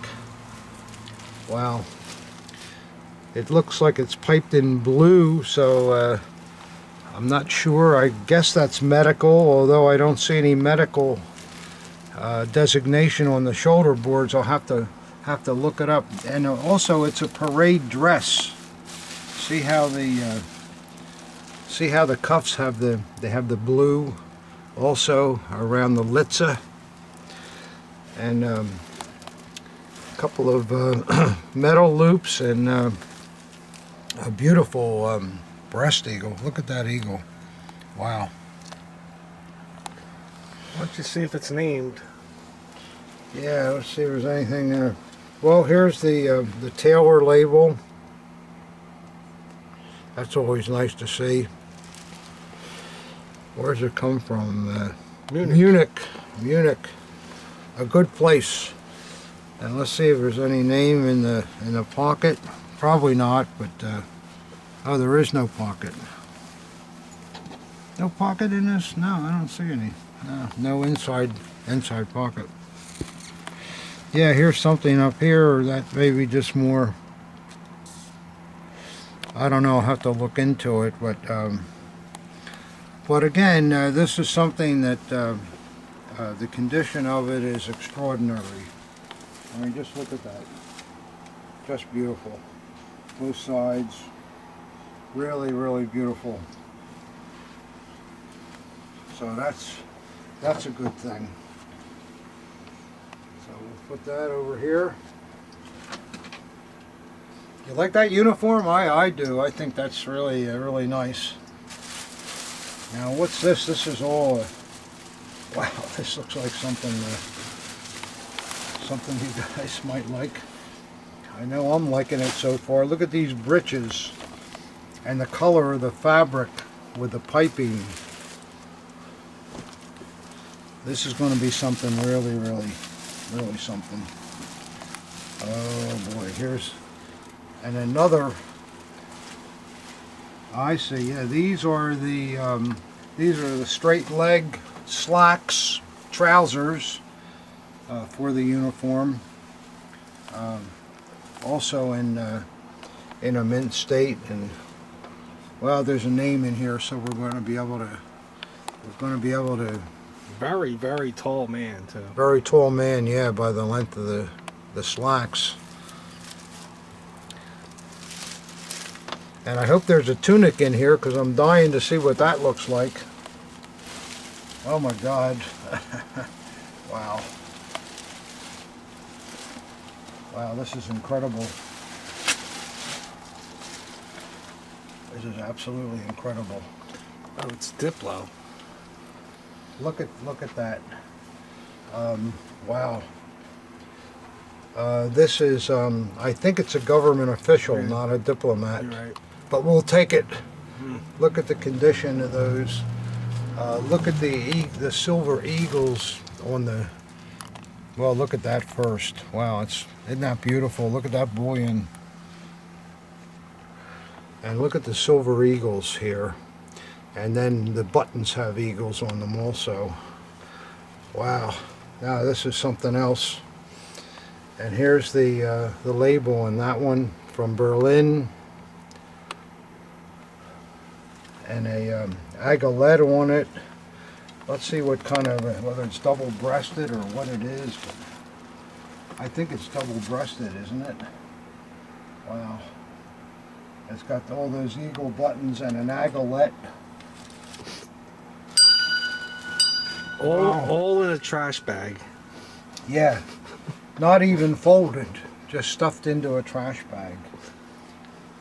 Wow. It looks like it's piped in blue, so I'm not sure. I guess that's medical, although I don't see any medical designation on the shoulder boards. I'll have to look it up. And also, it's a parade dress. See how the cuffs have the blue also around the litza, and a couple of metal loops, and a beautiful breast eagle. Look at that eagle. Wow. Why don't you see if it's named? Yeah, let's see if there's anything there. Well, here's the tailor label. That's always nice to see. Where's it come from? Munich. A good place. And let's see if there's any name in the pocket. Probably not, but oh, there is no pocket. No pocket in this? No, I don't see any. No inside pocket. Yeah, here's something up here, or that maybe just more. I don't know. I'll have to look into it, but again, this is something that the condition of it is extraordinary. I mean, just look at that. Just beautiful. Both sides. Really, really beautiful. So that's a good thing. So we'll put that over here. You like that uniform? I do. I think that's really really nice. Now what's this? This is all. Wow, this looks like something you guys might like. I know I'm liking it so far. Look at these breeches and the color of the fabric with the piping. This is going to be something really, really, really something. Oh boy, here's and another. I see. Yeah, these are the straight leg slacks, trousers for the uniform. Also in a mint state, and well, there's a name in here, so we're going to be able to. Very, very tall man too. Very tall man, yeah, by the length of the slacks. And I hope there's a tunic in here, because I'm dying to see what that looks like. Oh my God. Wow. Wow, this is incredible. This is absolutely incredible. Oh, it's Diplo. Look at that. Wow. This is, I think it's a government official, Yeah. not a diplomat. You're right. But we'll take it. Look at the condition of those. Look at the silver eagles on the. Well, look at that first. Wow, isn't that beautiful? Look at that bullion. And look at the silver eagles here. And then the buttons have eagles on them also. Wow. Now this is something else. And here's the label on that one from Berlin. And a agilette on it. Let's see what kind of, whether it's double-breasted or what it is. But I think it's double-breasted, isn't it? Wow. It's got all those eagle buttons and an agilette. All in a trash bag. Yeah. Not even folded. Just stuffed into a trash bag.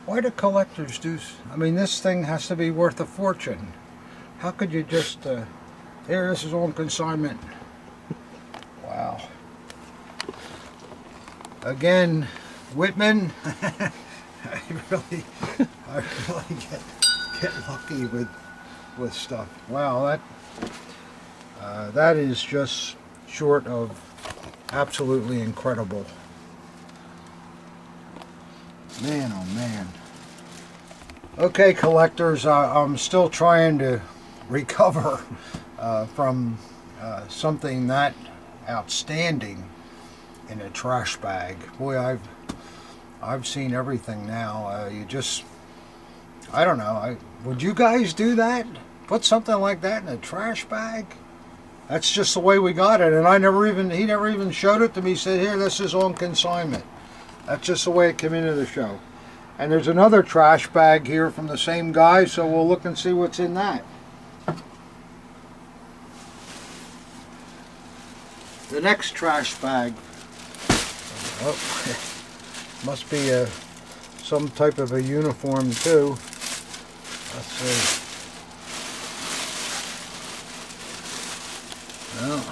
Why do collectors do? I mean, this thing has to be worth a fortune. How could you just? Here, this is on consignment. Wow. Again, Wittmann. I really get lucky with stuff. Wow, that is just short of absolutely incredible. Man, oh man. Okay, collectors, I'm still trying to recover from something that outstanding in a trash bag. Boy, I've seen everything now. I don't know. Would you guys do that? Put something like that in a trash bag? That's just the way we got it, and he never even showed it to me. He said, "Here, this is on consignment." That's just the way it came into the show. And there's another trash bag here from the same guy, so we'll look and see what's in that. The next trash bag. Oh, must be some type of a uniform too. Let's see. Well,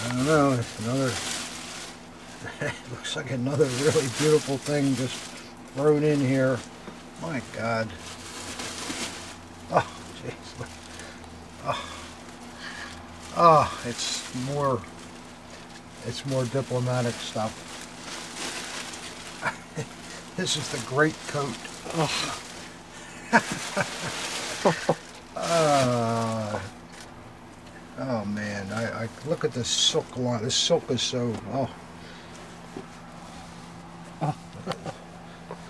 I don't know. It's another. It looks like another really beautiful thing just thrown in here. My God. Oh, jeez. Oh, it's more diplomatic stuff. This is the great coat. Oh. Oh man, I look at this silk line. This silk is so,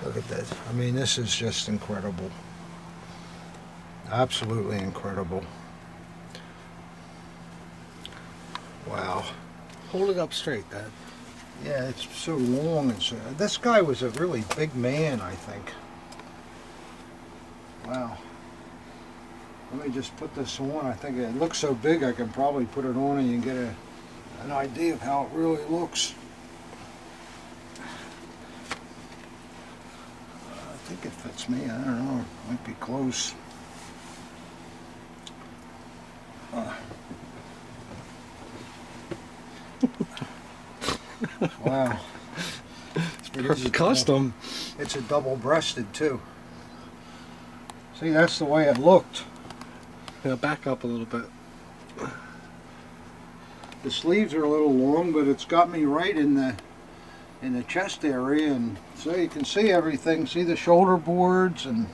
look at this. I mean, this is just incredible. Absolutely incredible. Wow. Hold it up straight, Dad. Yeah, it's so long and so. This guy was a really big man, I think. Wow. Let me just put this on. I think it looks so big I can probably put it on and you can get an idea of how it really looks. I think it fits me. I don't know. It might be close. Wow. It's custom. It's a double-breasted too. See, that's the way it looked. Yeah, back up a little bit. The sleeves are a little long, but it's got me right in the chest area, and so you can see everything. See the shoulder boards and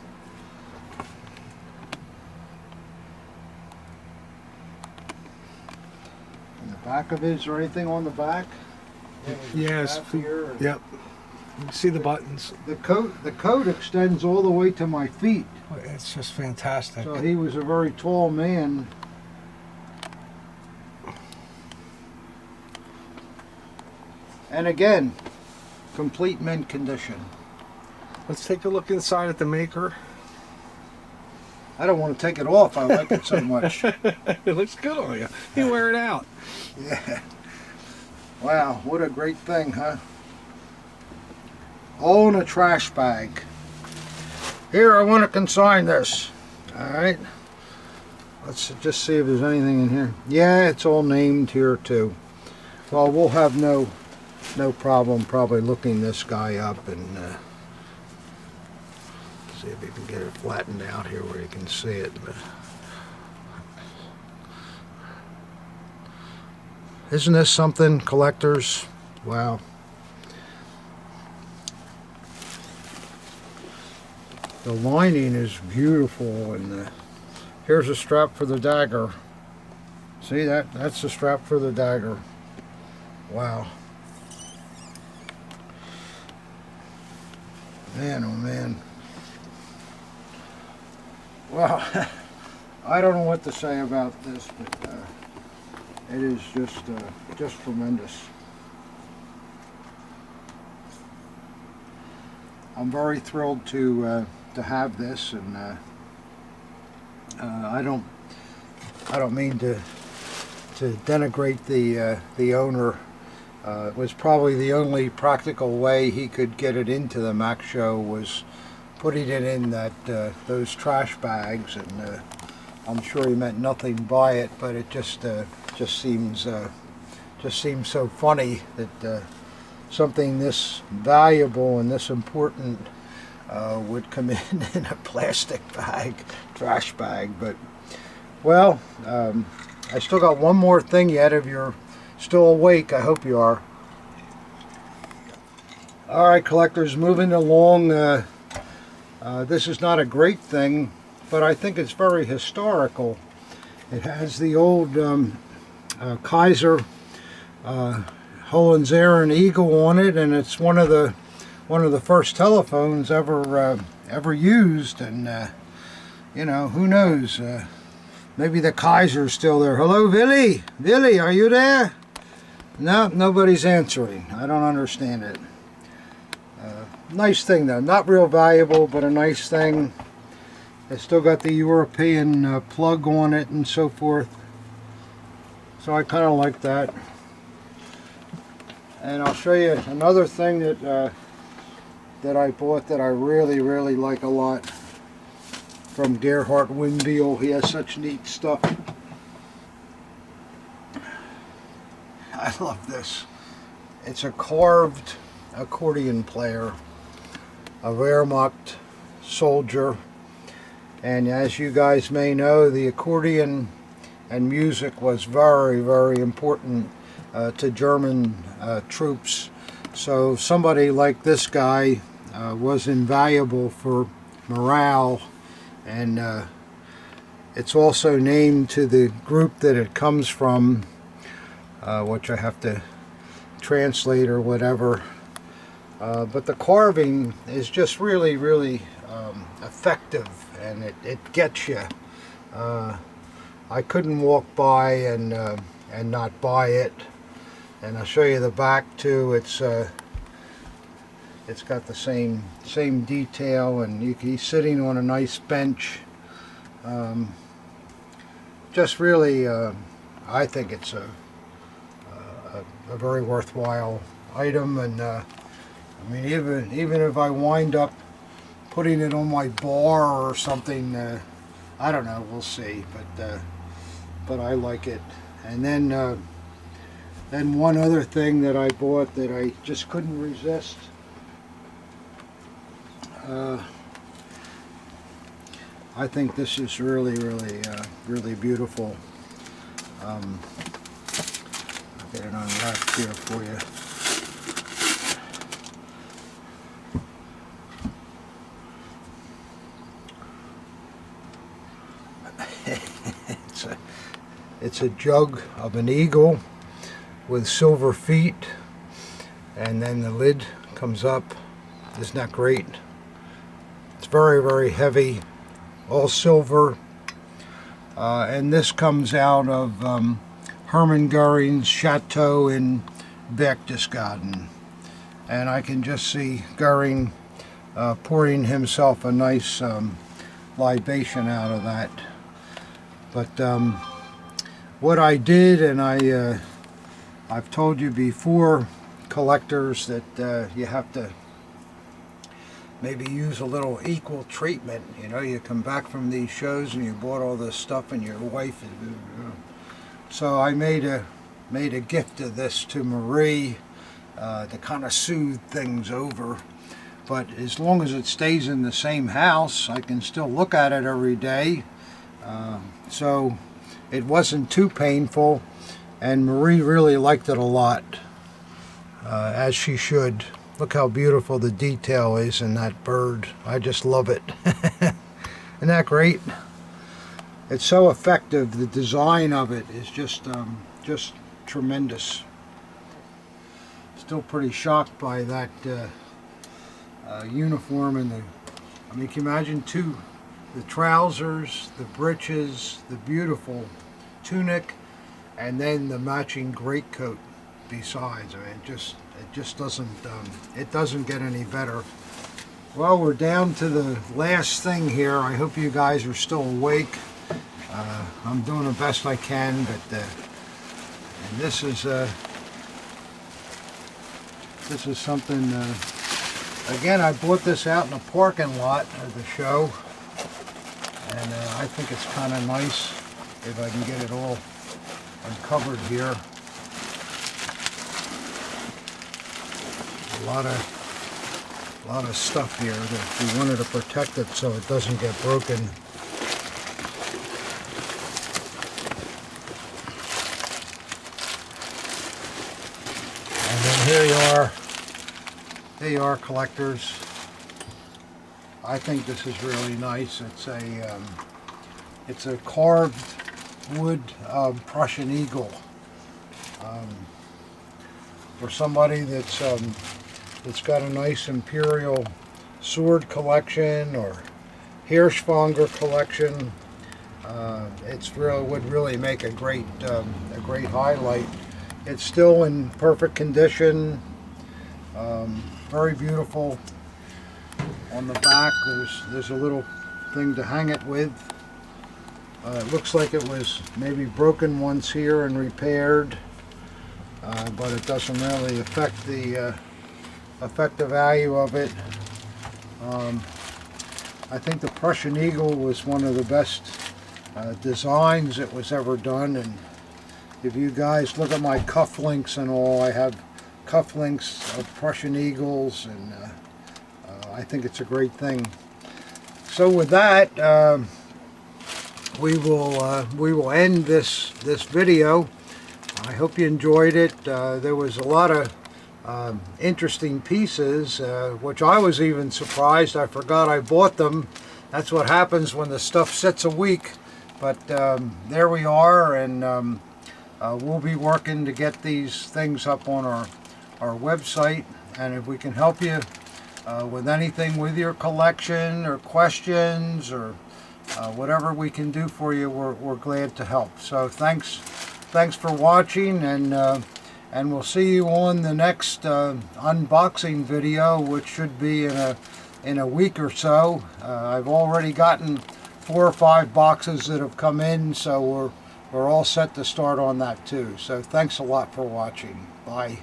the back of it. Is there anything on the back? Yes. Yep. You can see the buttons. The coat extends all the way to my feet. It's just fantastic. So he was a very tall man. And again, complete mint condition. Let's take a look inside at the maker. I don't want to take it off. I like it so much. It looks good on you. You wear it out. Yeah. Wow, what a great thing, huh? All in a trash bag. Here, I want to consign this. Alright. Let's just see if there's anything in here. Yeah, it's all named here too. Well, we'll have no problem probably looking this guy up and see if you can get it flattened out here where you can see it. But isn't this something, collectors? Wow. The lining is beautiful, and here's a strap for the dagger. See that? That's the strap for the dagger. Wow. Man, oh man. Well, I don't know what to say about this, but it is just tremendous. I'm very thrilled to have this, and I don't mean to denigrate the owner. It was probably the only practical way he could get it into the MAX Show was putting it in those trash bags, and I'm sure he meant nothing by it, but it just seems so funny that something this valuable and this important would come in a plastic bag, trash bag. But well, I still got one more thing yet. If you're still awake, I hope you are. Alright, collectors, moving along. This is not a great thing, but I think it's very historical. It has the old Kaiser Hohenzollern eagle on it, and it's one of the first telephones ever used. And you know, who knows? Maybe the Kaiser's still there. Hello, Willie. Willie, are you there? No, nobody's answering. I don't understand it. Nice thing though. Not real valuable, but a nice thing. It's still got the European plug on it and so forth. So I kind of like that. And I'll show you another thing that I bought that I really like a lot from Gerhard Windbiel. He has such neat stuff. I love this. It's a carved accordion player, a Wehrmacht soldier. And as you guys may know, the accordion and music was very important to German troops. So somebody like this guy was invaluable for morale, and it's also named to the group that it comes from, which I have to translate or whatever. But the carving is just really effective, and it gets you. I couldn't walk by and not buy it. And I'll show you the back too. It's got the same detail, and he's sitting on a nice bench. Just really, I think it's a very worthwhile item. And I mean, even if I wind up putting it on my bar or something, I don't know, we'll see. But I like it. And then one other thing that I bought that I just couldn't resist. I think this is really beautiful. I'll get it unwrapped here for you. It's a jug of an eagle with silver feet, and then the lid comes up. Isn't that great? It's very heavy, all silver, and this comes out of Hermann Goering's chateau in Berchtesgaden, and I can just see Goering pouring himself a nice libation out of that. But what I did, and I've told you before, collectors, that you have to maybe use a little equal treatment. You know, you come back from these shows and you bought all this stuff, and your wife is, so I made a gift of this to Marie to kind of soothe things over. But as long as it stays in the same house, I can still look at it every day. So it wasn't too painful, and Marie really liked it a lot, as she should. Look how beautiful the detail is in that bird. I just love it. Isn't that great? It's so effective. The design of it is just tremendous. Still pretty shocked by that uniform and I mean, can you imagine the trousers, the breeches, the beautiful tunic, and then the matching greatcoat besides. I mean, it just doesn't get any better. Well, we're down to the last thing here. I hope you guys are still awake. I'm doing the best I can, but and this is something. Again, I bought this out in the parking lot of the show, and I think it's kind of nice if I can get it all uncovered here. A lot of stuff here that we wanted to protect it so it doesn't get broken. here you are, collectors. I think this is really nice. It's a carved wood Prussian eagle. For somebody that's got a nice imperial sword collection or Hirschfanger collection, would really make a great highlight. It's still in perfect condition, very beautiful. On the back, there's a little thing to hang it with. It looks like it was maybe broken once here and repaired, but it doesn't really affect the value of it. I think the Prussian Eagle was one of the best designs that was ever done, and if you guys look at my cufflinks and all, I have cufflinks of Prussian Eagles, and I think it's a great thing. So with that, we will end this video. I hope you enjoyed it. There was a lot of interesting pieces, which I was even surprised. I forgot I bought them. That's what happens when the stuff sits a week. But there we are, and we'll be working to get these things up on our website. And if we can help you with anything with your collection or questions or whatever we can do for you, we're glad to help. So thanks for watching, and we'll see you on the next unboxing video, which should be in a week or so. I've already gotten 4 or 5 boxes that have come in, so we're all set to start on that too. So thanks a lot for watching. Bye.